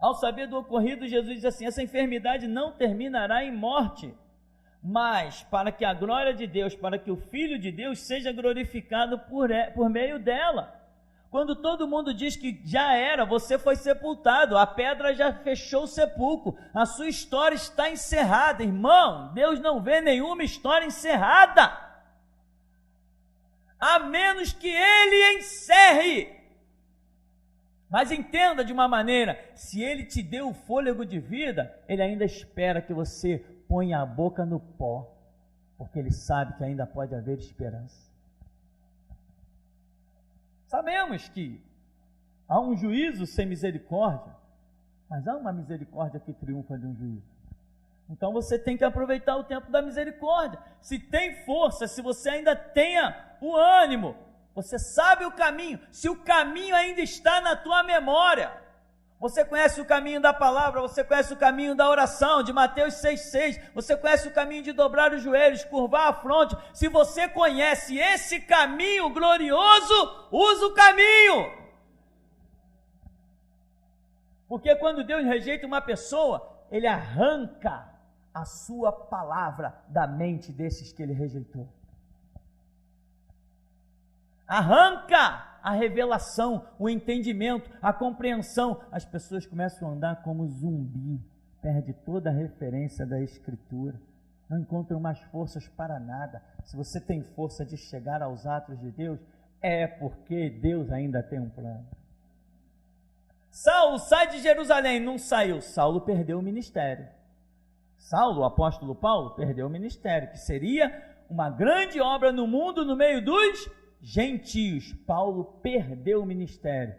ao saber do ocorrido, Jesus diz assim, essa enfermidade não terminará em morte, mas para que a glória de Deus, para que o Filho de Deus seja glorificado por meio dela. Quando todo mundo diz que já era, você foi sepultado, a pedra já fechou o sepulcro, a sua história está encerrada. Irmão, Deus não vê nenhuma história encerrada, a menos que Ele encerre. Mas entenda de uma maneira, se Ele te deu o fôlego de vida, Ele ainda espera que você ponha a boca no pó, porque Ele sabe que ainda pode haver esperança. Sabemos que há um juízo sem misericórdia, mas há uma misericórdia que triunfa de um juízo. Então você tem que aproveitar o tempo da misericórdia. Se tem força, se você ainda tenha o ânimo, você sabe o caminho, se o caminho ainda está na tua memória, você conhece o caminho da palavra, você conhece o caminho da oração, de Mateus 6,6, você conhece o caminho de dobrar os joelhos, curvar a fronte, se você conhece esse caminho glorioso, usa o caminho, porque quando Deus rejeita uma pessoa, Ele arranca a sua palavra da mente desses que Ele rejeitou. Arranca a revelação, o entendimento, a compreensão. As pessoas começam a andar como zumbi, perde toda a referência da Escritura, não encontram mais forças para nada. Se você tem força de chegar aos atos de Deus, é porque Deus ainda tem um plano. Saulo sai de Jerusalém, não saiu. Saulo perdeu o ministério. Saulo, o apóstolo Paulo, perdeu o ministério, que seria uma grande obra no mundo, no meio dos gentios. Paulo perdeu o ministério,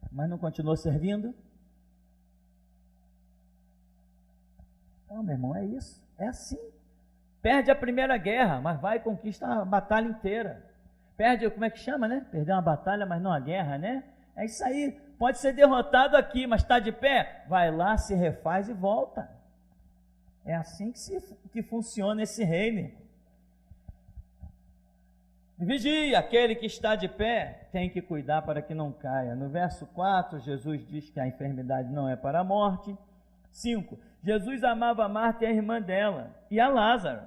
mas não continuou servindo? Não, meu irmão, é isso, é assim. Perde a primeira guerra, mas vai e conquista a batalha inteira. Perde, como é que chama, né? Perdeu uma batalha, mas não a guerra, né? É isso aí, pode ser derrotado aqui, mas está de pé? Vai lá, se refaz e volta. É assim que funciona esse reino. Vigia, aquele que está de pé tem que cuidar para que não caia. No verso 4, Jesus diz que a enfermidade não é para a morte. 5, Jesus amava a Marta e a irmã dela, e a Lázaro.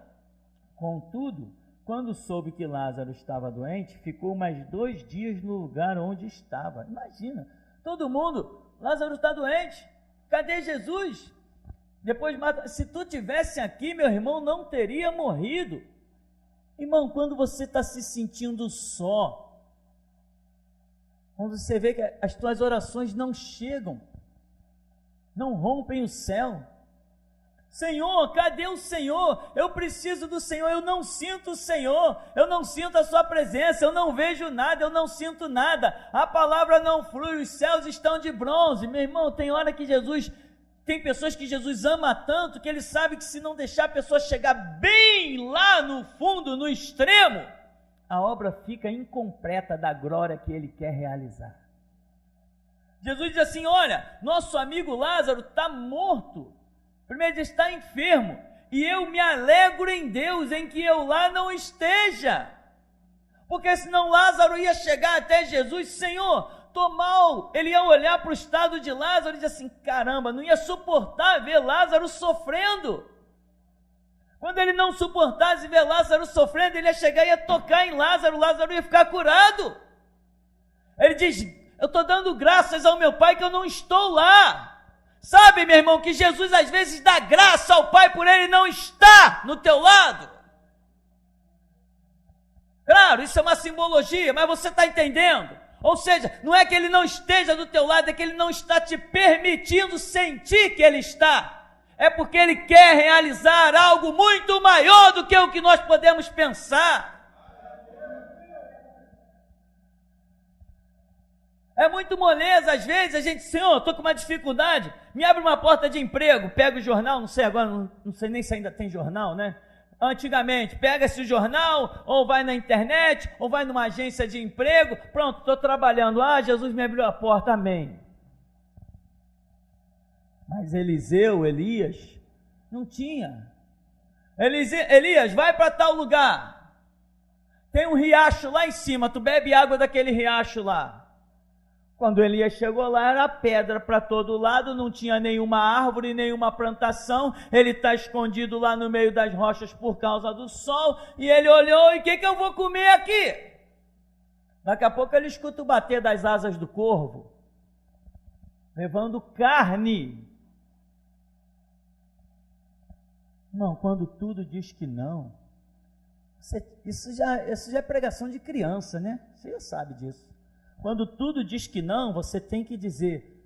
Contudo, quando soube que Lázaro estava doente, ficou mais 2 dias no lugar onde estava. Imagina, todo mundo, Lázaro está doente, cadê Jesus? Depois, Marta, se tu tivesse aqui, meu irmão não teria morrido. Irmão, quando você está se sentindo só, quando você vê que as tuas orações não chegam, não rompem o céu, Senhor, cadê o Senhor? Eu preciso do Senhor, eu não sinto o Senhor, eu não sinto a sua presença, eu não vejo nada, eu não sinto nada, a palavra não flui, os céus estão de bronze. Meu irmão, tem hora que tem pessoas que Jesus ama tanto, que Ele sabe que se não deixar a pessoa chegar bem lá no fundo, no extremo, a obra fica incompleta da glória que Ele quer realizar. Jesus diz assim, olha, nosso amigo Lázaro está morto, primeiro ele está enfermo, e eu me alegro em Deus, em que eu lá não esteja, porque senão Lázaro ia chegar até Jesus, Senhor, estou mal. Ele ia olhar para o estado de Lázaro e dizer assim, caramba, não ia suportar ver Lázaro sofrendo. Quando ele não suportasse ver Lázaro sofrendo, ele ia chegar e ia tocar em Lázaro, Lázaro ia ficar curado. Ele diz, eu estou dando graças ao meu Pai que eu não estou lá. Sabe, meu irmão, que Jesus às vezes dá graça ao Pai por Ele não estar no teu lado. Claro, isso é uma simbologia, mas você está entendendo? Ou seja, não é que Ele não esteja do teu lado, é que Ele não está te permitindo sentir que Ele está. É porque Ele quer realizar algo muito maior do que o que nós podemos pensar. É muito moleza, às vezes a gente, Senhor, estou com uma dificuldade, me abre uma porta de emprego, pega o jornal, não sei agora, não sei nem se ainda tem jornal, né? Antigamente, pega-se o jornal, ou vai na internet, ou vai numa agência de emprego, pronto, estou trabalhando, Jesus me abriu a porta, amém. Mas Elias, não tinha. Elias, vai para tal lugar, tem um riacho lá em cima, tu bebe água daquele riacho lá. Quando Elias chegou lá, era pedra para todo lado, não tinha nenhuma árvore, nenhuma plantação, ele está escondido lá no meio das rochas por causa do sol, e ele olhou, e o que eu vou comer aqui? Daqui a pouco ele escuta o bater das asas do corvo, levando carne. Não, quando tudo diz que não, isso já é pregação de criança, né? Você já sabe disso. Quando tudo diz que não, você tem que dizer,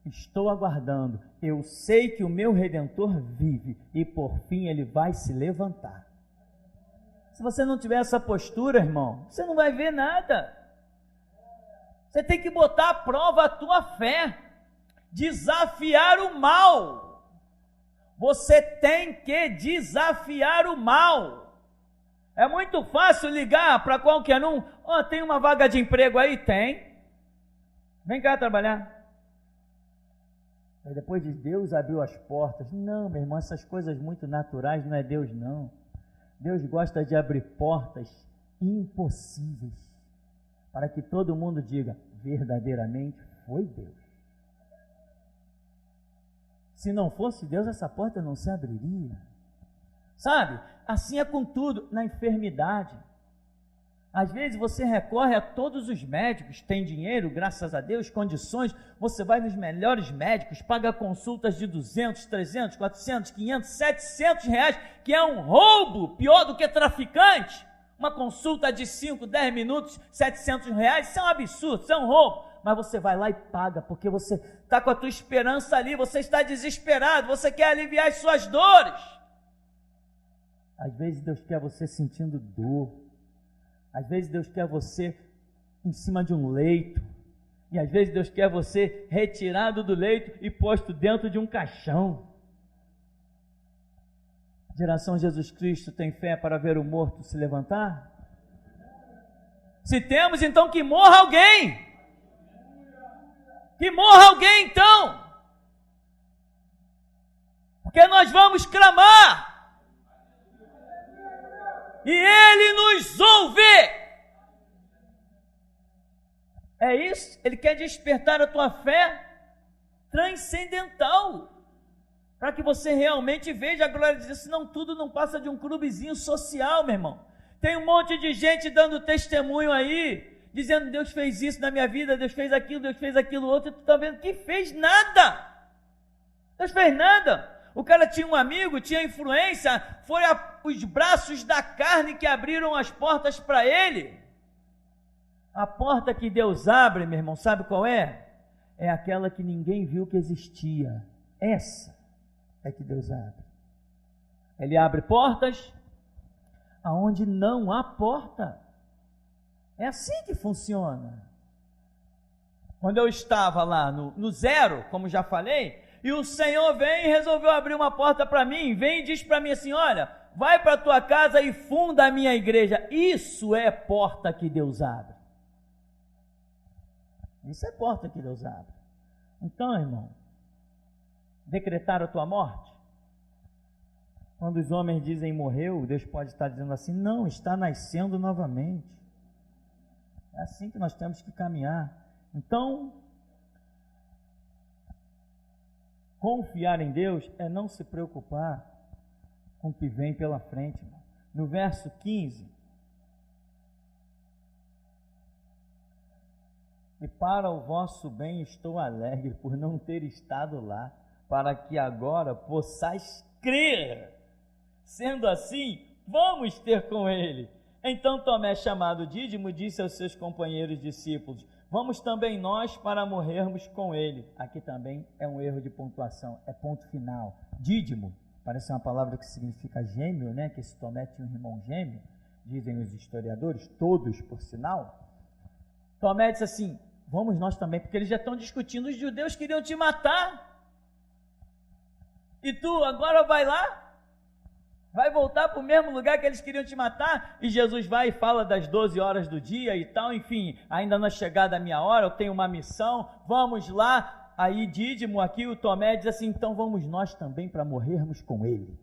estou aguardando, eu sei que o meu Redentor vive, e por fim ele vai se levantar. Se você não tiver essa postura, irmão, você não vai ver nada. Você tem que botar à prova a tua fé, desafiar o mal. Você tem que desafiar o mal. É muito fácil ligar para qualquer um, tem uma vaga de emprego aí? Tem. Vem cá trabalhar. Aí depois diz, Deus abriu as portas. Não, meu irmão, essas coisas muito naturais não é Deus não. Deus gosta de abrir portas impossíveis, para que todo mundo diga, verdadeiramente foi Deus. Se não fosse Deus, essa porta não se abriria. Sabe? Assim é com tudo, na enfermidade. Às vezes você recorre a todos os médicos, tem dinheiro, graças a Deus, condições, você vai nos melhores médicos, paga consultas de 200, 300, 400, 500, 700 reais, que é um roubo, pior do que traficante. Uma consulta de 5, 10 minutos, 700 reais, isso é um absurdo, isso é um roubo. Mas você vai lá e paga, porque você está com a tua esperança ali, você está desesperado, você quer aliviar as suas dores. Às vezes Deus quer você sentindo dor, às vezes Deus quer você em cima de um leito, e às vezes Deus quer você retirado do leito e posto dentro de um caixão. Geração Jesus Cristo tem fé para ver o morto se levantar? Se temos, então que morra alguém, então, porque nós vamos clamar, e Ele nos ouve. É isso, Ele quer despertar a tua fé transcendental, para que você realmente veja a glória de Deus, senão tudo não passa de um clubezinho social, meu irmão. Tem um monte de gente dando testemunho aí, dizendo, Deus fez isso na minha vida, Deus fez aquilo outro, e tu está vendo que fez nada. Deus fez nada. O cara tinha um amigo, tinha influência, foi os braços da carne que abriram as portas para ele. A porta que Deus abre, meu irmão, sabe qual é? É aquela que ninguém viu que existia. Essa é que Deus abre. Ele abre portas aonde não há porta. É assim que funciona. Quando eu estava lá no zero, como já falei, e o Senhor vem e resolveu abrir uma porta para mim, vem e diz para mim assim, olha, vai para a tua casa e funda a minha igreja. Isso é porta que Deus abre. Isso é porta que Deus abre. Então, irmão, decretar a tua morte? Quando os homens dizem morreu, Deus pode estar dizendo assim, não, está nascendo novamente. É assim que nós temos que caminhar. Então, confiar em Deus é não se preocupar com o que vem pela frente. Irmão. No verso 15, e para o vosso bem estou alegre por não ter estado lá, para que agora possais crer. Sendo assim, vamos ter com ele. Então Tomé, chamado Dídimo, disse aos seus companheiros discípulos, vamos também nós para morrermos com ele. Aqui também é um erro de pontuação, é ponto final. Dídimo, parece uma palavra que significa gêmeo, né? Que esse Tomé tinha um irmão gêmeo, dizem os historiadores, todos por sinal. Tomé disse assim, vamos nós também, porque eles já estão discutindo, os judeus queriam te matar, e tu agora vai lá, vai voltar para o mesmo lugar que eles queriam te matar. E Jesus vai e fala das 12 horas do dia e tal, enfim, ainda não é chegada a minha hora, eu tenho uma missão, vamos lá. Aí Dídimo aqui, o Tomé diz assim, então vamos nós também para morrermos com ele.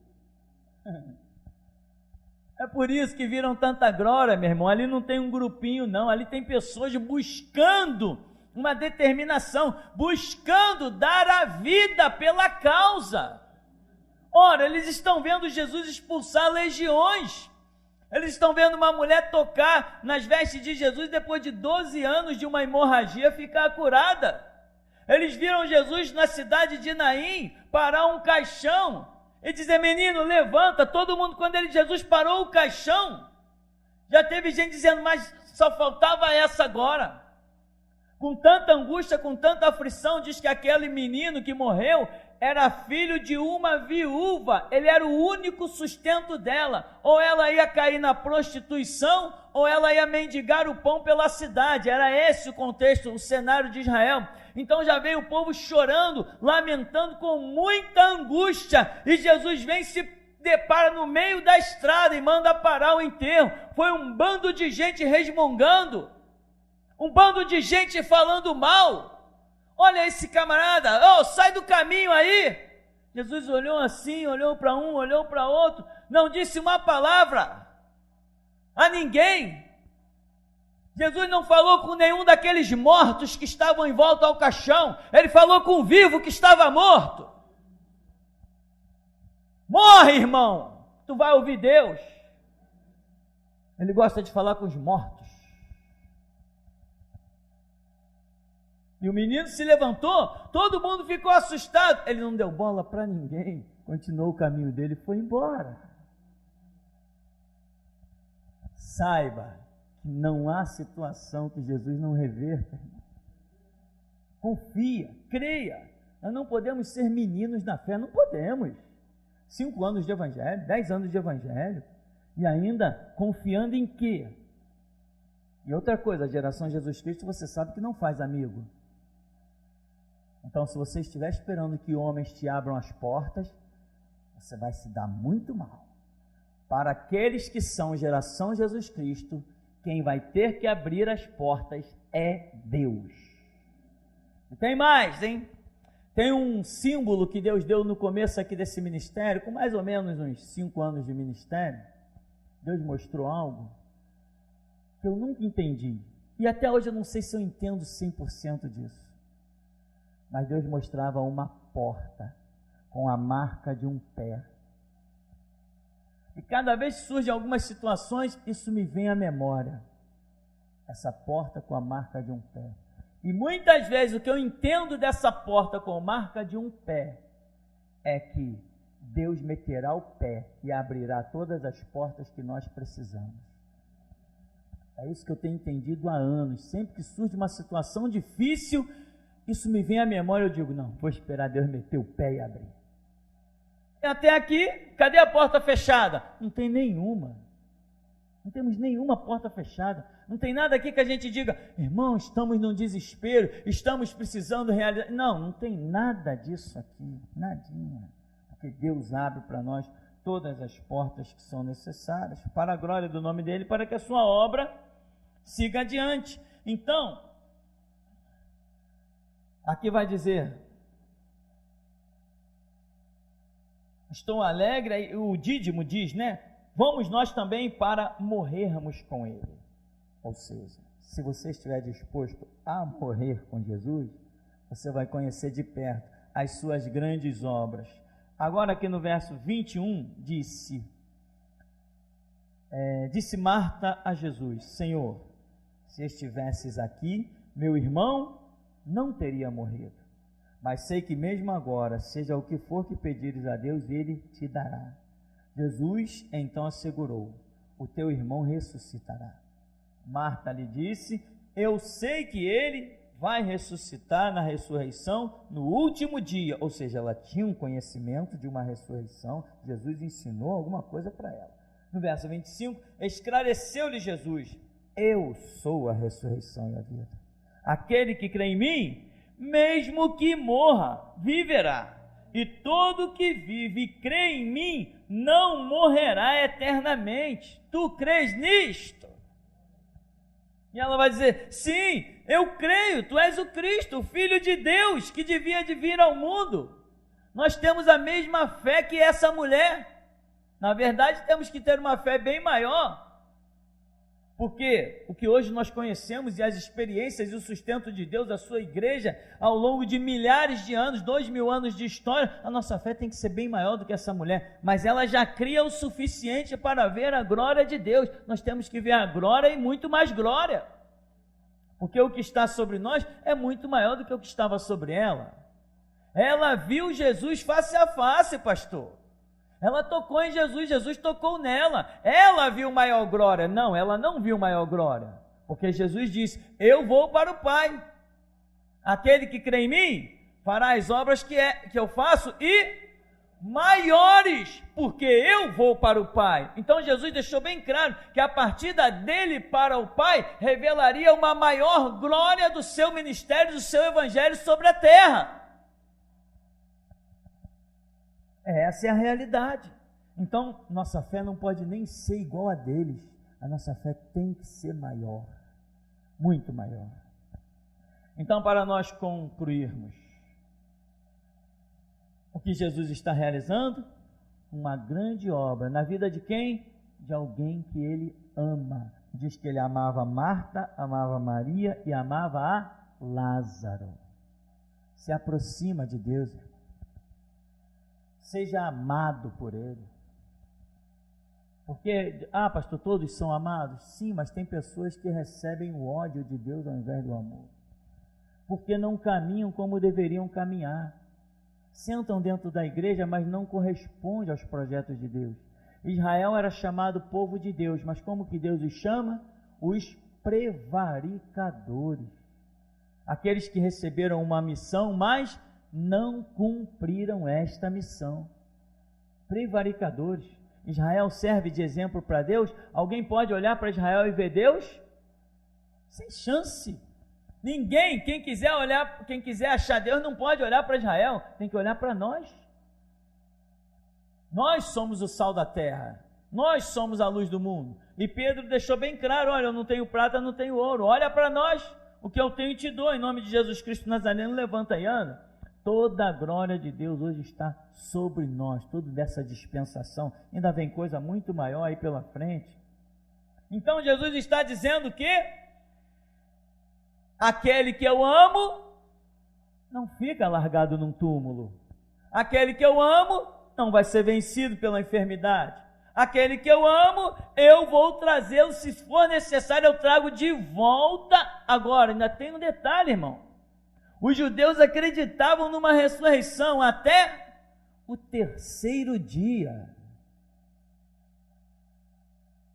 É por isso que viram tanta glória, meu irmão. Ali não tem um grupinho não, ali tem pessoas buscando uma determinação, buscando dar a vida pela causa. Ora, eles estão vendo Jesus expulsar legiões, eles estão vendo uma mulher tocar nas vestes de Jesus depois de 12 anos de uma hemorragia ficar curada. Eles viram Jesus na cidade de Naim parar um caixão e dizer, menino, levanta. Todo mundo, quando Jesus parou o caixão, já teve gente dizendo, mas só faltava essa agora. Com tanta angústia, com tanta aflição, diz que aquele menino que morreu era filho de uma viúva, ele era o único sustento dela, ou ela ia cair na prostituição, ou ela ia mendigar o pão pela cidade, era esse o contexto, o cenário de Israel. Então já veio o povo chorando, lamentando com muita angústia, e Jesus vem e se depara no meio da estrada e manda parar o enterro. Foi um bando de gente resmungando, um bando de gente falando mal. Olha esse camarada, sai do caminho aí. Jesus olhou assim, olhou para um, olhou para outro, não disse uma palavra a ninguém. Jesus não falou com nenhum daqueles mortos que estavam em volta ao caixão, ele falou com o vivo que estava morto. Morre, irmão, tu vai ouvir Deus. Ele gosta de falar com os mortos. E o menino se levantou, todo mundo ficou assustado. Ele não deu bola para ninguém, continuou o caminho dele e foi embora. Saiba que não há situação que Jesus não reverta. Confia, creia. Nós não podemos ser meninos na fé, não podemos. 5 anos de evangelho, 10 anos de evangelho, e ainda confiando em quê? E outra coisa, a geração de Jesus Cristo, você sabe que não faz amigo. Então, se você estiver esperando que homens te abram as portas, você vai se dar muito mal. Para aqueles que são geração Jesus Cristo, quem vai ter que abrir as portas é Deus. E tem mais, hein? Tem um símbolo que Deus deu no começo aqui desse ministério, com mais ou menos uns 5 anos de ministério. Deus mostrou algo que eu nunca entendi. E até hoje eu não sei se eu entendo 100% disso. Mas Deus mostrava uma porta com a marca de um pé. E cada vez que surgem algumas situações, isso me vem à memória. Essa porta com a marca de um pé. E muitas vezes o que eu entendo dessa porta com a marca de um pé é que Deus meterá o pé e abrirá todas as portas que nós precisamos. É isso que eu tenho entendido há anos. Sempre que surge uma situação difícil, isso me vem à memória, eu digo, não, vou esperar Deus meter o pé e abrir. E até aqui, cadê a porta fechada? Não tem nenhuma. Não temos nenhuma porta fechada. Não tem nada aqui que a gente diga, irmão, estamos num desespero, estamos precisando realizar. Não, não tem nada disso aqui, nadinha. Porque Deus abre para nós todas as portas que são necessárias, para a glória do nome dEle, para que a sua obra siga adiante. Então, aqui vai dizer, estou alegre, o Dídimo diz, né? Vamos nós também para morrermos com Ele. Ou seja, se você estiver disposto a morrer com Jesus, você vai conhecer de perto as suas grandes obras. Agora aqui no verso 21, disse Marta a Jesus, Senhor, se estivesses aqui, meu irmão não teria morrido, mas sei que mesmo agora, seja o que for que pedires a Deus, Ele te dará. Jesus então assegurou, o teu irmão ressuscitará. Marta lhe disse, eu sei que ele vai ressuscitar na ressurreição no último dia, ou seja, ela tinha um conhecimento de uma ressurreição, Jesus ensinou alguma coisa para ela. No verso 25, esclareceu-lhe Jesus, eu sou a ressurreição e a vida. Aquele que crê em mim, mesmo que morra, viverá. E todo que vive e crê em mim não morrerá eternamente. Tu crês nisto? E ela vai dizer: sim, eu creio, tu és o Cristo, o Filho de Deus, que devia de vir ao mundo. Nós temos a mesma fé que essa mulher. Na verdade, temos que ter uma fé bem maior. Porque o que hoje nós conhecemos e as experiências e o sustento de Deus, a sua igreja, ao longo de milhares de anos, 2000 anos de história, a nossa fé tem que ser bem maior do que essa mulher, mas ela já cria o suficiente para ver a glória de Deus. Nós temos que ver a glória e muito mais glória, porque o que está sobre nós é muito maior do que o que estava sobre ela. Ela viu Jesus face a face, pastor. Ela tocou em Jesus, Jesus tocou nela. Ela viu maior glória. Não, ela não viu maior glória. Porque Jesus disse: eu vou para o Pai. Aquele que crê em mim fará as obras que eu faço e maiores, porque eu vou para o Pai. Então Jesus deixou bem claro que a partida dele para o Pai revelaria uma maior glória do seu ministério, do seu evangelho sobre a terra. Essa é a realidade. Então, nossa fé não pode nem ser igual a deles. A nossa fé tem que ser maior, muito maior. Então, para nós concluirmos, o que Jesus está realizando? Uma grande obra na vida de quem? De alguém que ele ama. Diz que ele amava Marta, amava Maria e amava a Lázaro. Se aproxima de Deus, irmão. Seja amado por ele. Porque, pastor, todos são amados? Sim, mas tem pessoas que recebem o ódio de Deus ao invés do amor. Porque não caminham como deveriam caminhar. Sentam dentro da igreja, mas não correspondem aos projetos de Deus. Israel era chamado povo de Deus, mas como que Deus os chama? Os prevaricadores. Aqueles que receberam uma missão, mas não cumpriram esta missão. Prevaricadores. Israel serve de exemplo para Deus? Alguém pode olhar para Israel e ver Deus? Sem chance. Ninguém, quem quiser achar Deus, não pode olhar para Israel, tem que olhar para nós. Nós somos o sal da terra, nós somos a luz do mundo. E Pedro deixou bem claro: olha, eu não tenho prata, não tenho ouro, olha para nós, o que eu tenho te dou, em nome de Jesus Cristo Nazareno, levanta e anda. Toda a glória de Deus hoje está sobre nós, toda dessa dispensação. Ainda vem coisa muito maior aí pela frente. Então Jesus está dizendo que aquele que eu amo não fica largado num túmulo. Aquele que eu amo não vai ser vencido pela enfermidade. Aquele que eu amo, eu vou trazê-lo, se for necessário, eu trago de volta. Agora, ainda tem um detalhe, irmão. Os judeus acreditavam numa ressurreição até o terceiro dia.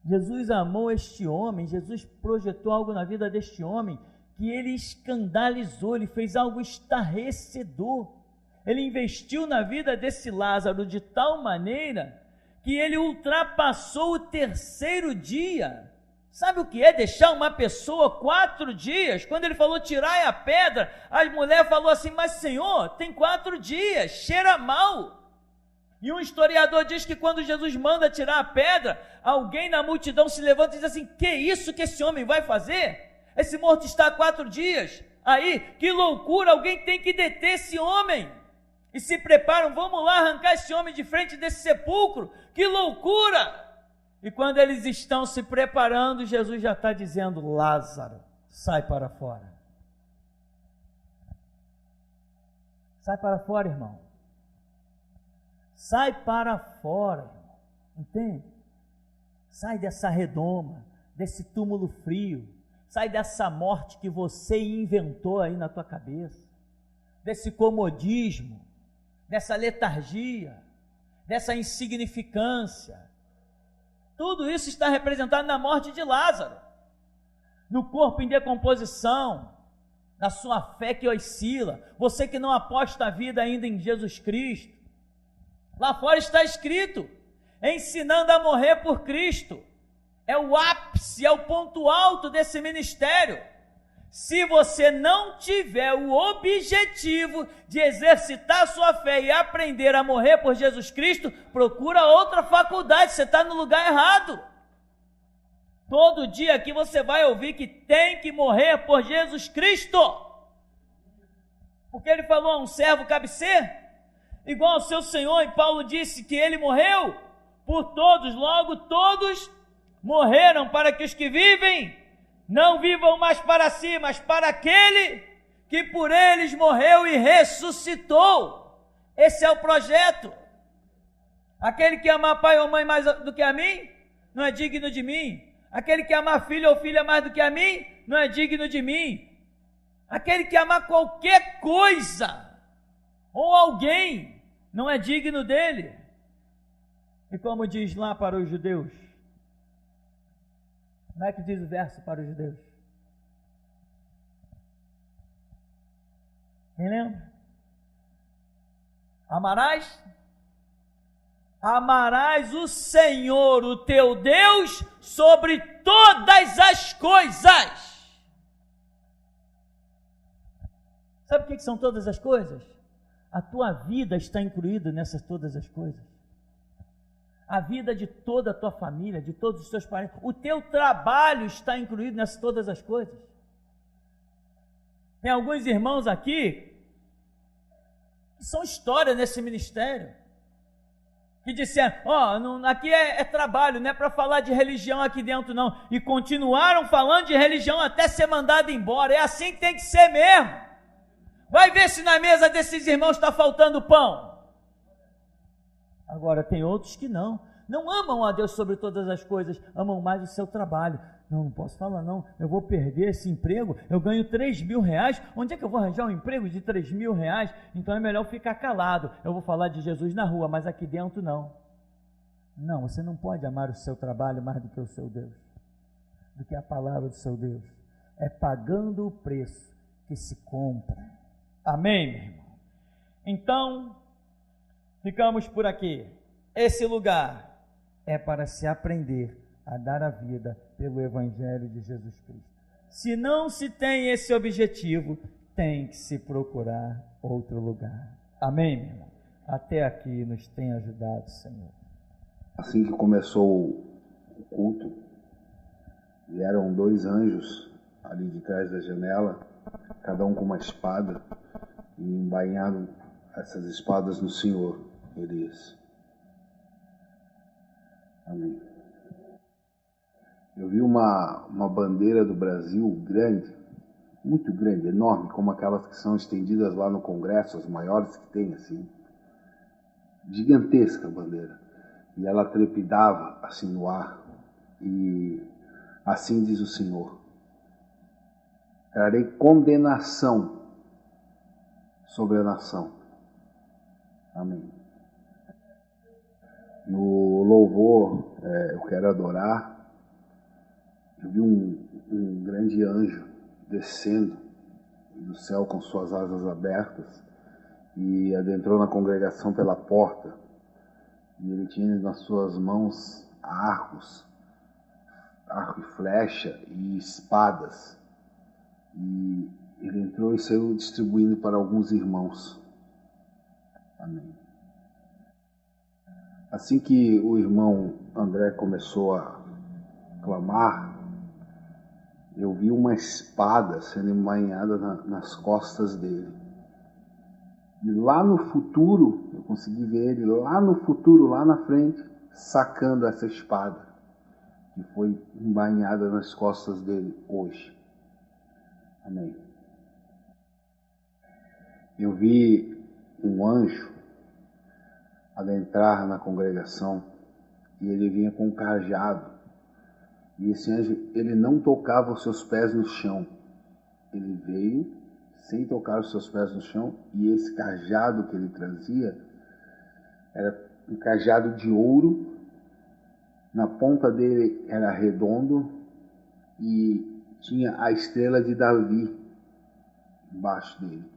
Jesus amou este homem, Jesus projetou algo na vida deste homem que ele escandalizou, ele fez algo estarrecedor. Ele investiu na vida desse Lázaro de tal maneira que ele ultrapassou o terceiro dia. Sabe o que é deixar uma pessoa 4 dias? Quando ele falou tirai a pedra, a mulher falou assim: mas Senhor, tem 4 dias, cheira mal. E um historiador diz que quando Jesus manda tirar a pedra, alguém na multidão se levanta e diz assim: que isso que esse homem vai fazer? Esse morto está há 4 dias. Aí, que loucura, alguém tem que deter esse homem. E se preparam, vamos lá arrancar esse homem de frente desse sepulcro. Que loucura! E quando eles estão se preparando, Jesus já está dizendo: Lázaro, sai para fora. Sai para fora, irmão. Sai para fora, irmão. Entende? Sai dessa redoma, desse túmulo frio. Sai dessa morte que você inventou aí na tua cabeça. Desse comodismo, dessa letargia, dessa insignificância. Tudo isso está representado na morte de Lázaro, no corpo em decomposição, na sua fé que oscila, você que não aposta a vida ainda em Jesus Cristo. Lá fora está escrito, ensinando a morrer por Cristo. É o ápice, é o ponto alto desse ministério. Se você não tiver o objetivo de exercitar sua fé e aprender a morrer por Jesus Cristo, procura outra faculdade, você está no lugar errado. Todo dia aqui você vai ouvir que tem que morrer por Jesus Cristo. Porque ele falou a um servo cabeceiro, igual ao seu Senhor, e Paulo disse que ele morreu por todos, logo todos morreram para que os que vivem não vivam mais para si, mas para aquele que por eles morreu e ressuscitou. Esse é o projeto. Aquele que amar pai ou mãe mais do que a mim, não é digno de mim. Aquele que amar filho ou filha mais do que a mim, não é digno de mim. Aquele que amar qualquer coisa ou alguém, não é digno dele. E como diz lá para os judeus, como é que diz o verso para os judeus? Quem lembra? Amarás o Senhor, o teu Deus, sobre todas as coisas. Sabe o que são todas as coisas? A tua vida está incluída nessas todas as coisas. A vida de toda a tua família, de todos os teus parentes, o teu trabalho está incluído nessas todas as coisas. Tem alguns irmãos aqui que são história nesse ministério, que disseram, aqui é trabalho, não é para falar de religião aqui dentro não, e continuaram falando de religião até ser mandado embora. É assim que tem que ser mesmo. Vai ver se na mesa desses irmãos está faltando pão. Agora tem outros que não amam a Deus sobre todas as coisas, amam mais o seu trabalho. Não posso falar não, eu vou perder esse emprego, eu ganho 3.000 reais, onde é que eu vou arranjar um emprego de 3.000 reais? Então é melhor ficar calado, eu vou falar de Jesus na rua, mas aqui dentro não. Não, você não pode amar o seu trabalho mais do que o seu Deus, do que a palavra do seu Deus. É pagando o preço que se compra. Amém, meu irmão? Então, ficamos por aqui. Esse lugar é para se aprender a dar a vida pelo Evangelho de Jesus Cristo. Se não se tem esse objetivo, tem que se procurar outro lugar. Amém, meu irmão? Até aqui nos tem ajudado, Senhor. Assim que começou o culto, vieram 2 anjos ali de trás da janela, cada um com uma espada, e embainharam essas espadas no Senhor, Elias. Amém. Eu vi uma bandeira do Brasil grande, muito grande, enorme, como aquelas que são estendidas lá no Congresso, as maiores que tem, assim. Gigantesca a bandeira. E ela trepidava assim no ar. E assim diz o Senhor: trarei condenação sobre a nação. Amém. No louvor, eu quero adorar. Eu vi um grande anjo descendo do céu com suas asas abertas e adentrou na congregação pela porta. E ele tinha nas suas mãos arco e flecha e espadas. E ele entrou e saiu distribuindo para alguns irmãos. Amém. Assim que o irmão André começou a clamar, eu vi uma espada sendo embainhada nas costas dele. E lá no futuro, eu consegui ver ele lá no futuro, lá na frente, sacando essa espada, que foi embainhada nas costas dele hoje. Amém. Eu vi um anjo adentrar na congregação e ele vinha com um cajado. E esse anjo, ele não tocava os seus pés no chão. Ele veio sem tocar os seus pés no chão, e esse cajado que ele trazia era um cajado de ouro. Na ponta dele era redondo e tinha a estrela de Davi embaixo dele.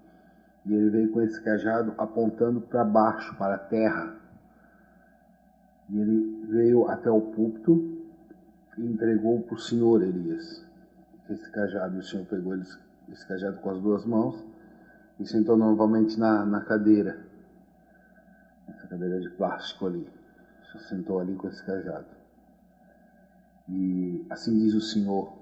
E ele veio com esse cajado apontando para baixo, para a terra. E ele veio até o púlpito e entregou para o Senhor Elias. esse cajado, o Senhor pegou esse cajado com as duas mãos e sentou novamente na cadeira, essa cadeira de plástico ali. O Senhor sentou ali com esse cajado. E assim diz o Senhor: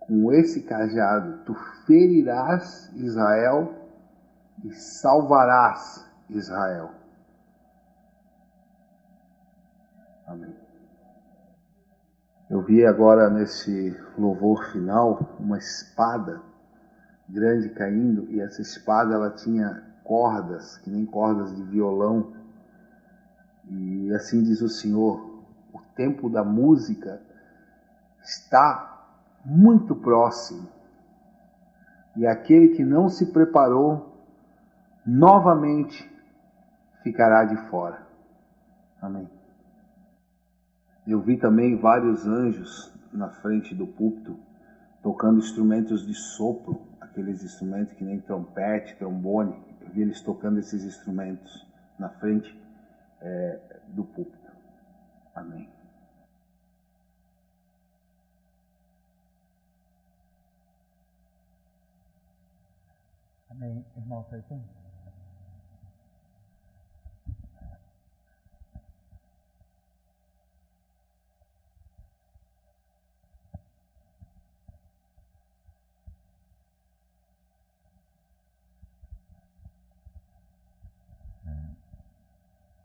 com esse cajado tu ferirás Israel e salvarás Israel. Amém. Eu vi agora nesse louvor final uma espada grande caindo, e essa espada ela tinha cordas, que nem cordas de violão. E assim diz o Senhor: o tempo da música está muito próximo, e aquele que não se preparou novamente ficará de fora. Amém. Eu vi também vários anjos na frente do púlpito tocando instrumentos de sopro, aqueles instrumentos que nem trompete, trombone. Eu vi eles tocando esses instrumentos na frente do púlpito. Amém. Amém. Irmão, tá aí?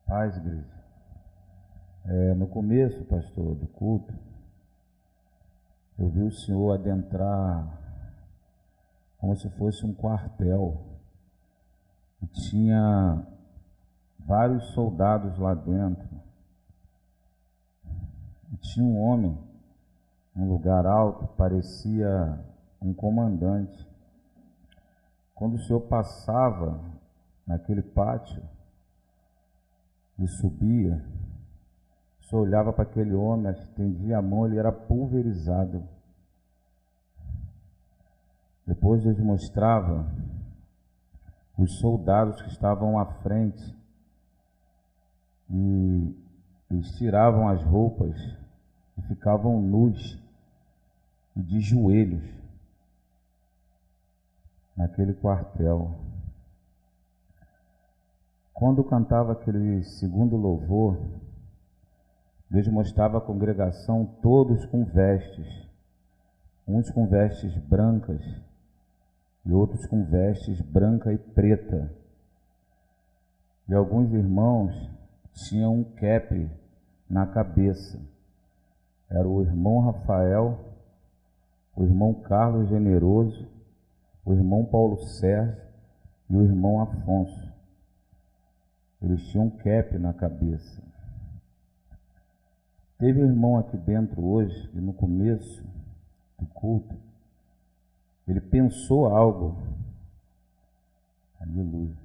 Paz, igreja. No começo, pastor, do culto, eu vi o senhor adentrar como se fosse um quartel, e tinha vários soldados lá dentro, e tinha um homem num lugar alto, parecia um comandante. Quando o senhor passava naquele pátio e subia, o senhor olhava para aquele homem, estendia a mão, ele era pulverizado. Depois Deus mostrava os soldados que estavam à frente, e eles tiravam as roupas e ficavam nus e de joelhos naquele quartel. Quando cantava aquele segundo louvor, Deus mostrava a congregação todos com vestes, uns com vestes brancas e outros com vestes branca e preta. E alguns irmãos tinham um cap na cabeça. Era o irmão Rafael, o irmão Carlos Generoso, o irmão Paulo Sérgio e o irmão Afonso. Eles tinham um cap na cabeça. Teve um irmão aqui dentro hoje, e no começo do culto, ele pensou algo. Aleluia.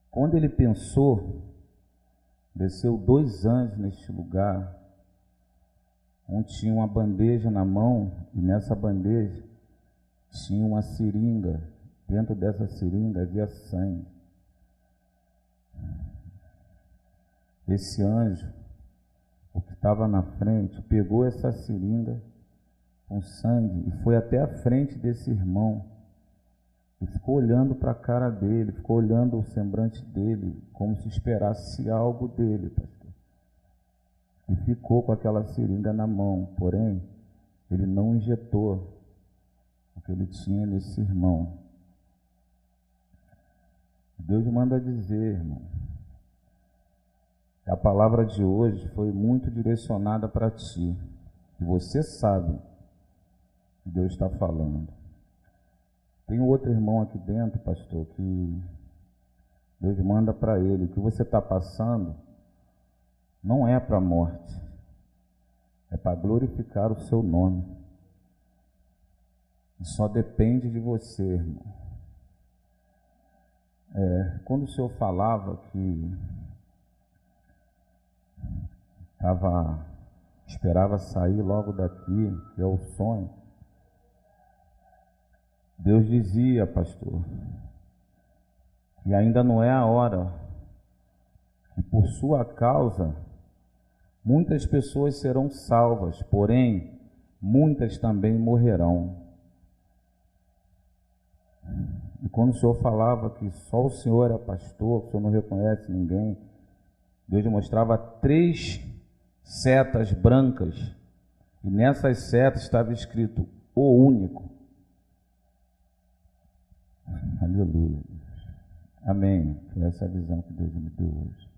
Quando ele pensou, desceu 2 anjos neste lugar. Um tinha uma bandeja na mão, e nessa bandeja tinha uma seringa. Dentro dessa seringa havia sangue. Esse anjo, o que estava na frente, pegou essa seringa com sangue e foi até a frente desse irmão e ficou olhando para a cara dele, ficou olhando o semblante dele, como se esperasse algo dele, pastor. E ficou com aquela seringa na mão, porém, ele não injetou o que ele tinha nesse irmão. Deus manda dizer, irmão, que a palavra de hoje foi muito direcionada para ti, e você sabe que Deus está falando. Tem outro irmão aqui dentro, pastor, que Deus manda para ele: o que você está passando não é para a morte, é para glorificar o seu nome. E só depende de você, irmão. Quando o senhor falava que esperava sair logo daqui, que é o sonho, Deus dizia, pastor, que ainda não é a hora, que por sua causa muitas pessoas serão salvas, porém muitas também morrerão. E quando o Senhor falava que só o Senhor é pastor, que o Senhor não reconhece ninguém, Deus mostrava 3 setas brancas, e nessas setas estava escrito: o único. Aleluia. Amém. Foi essa a visão que Deus me deu hoje.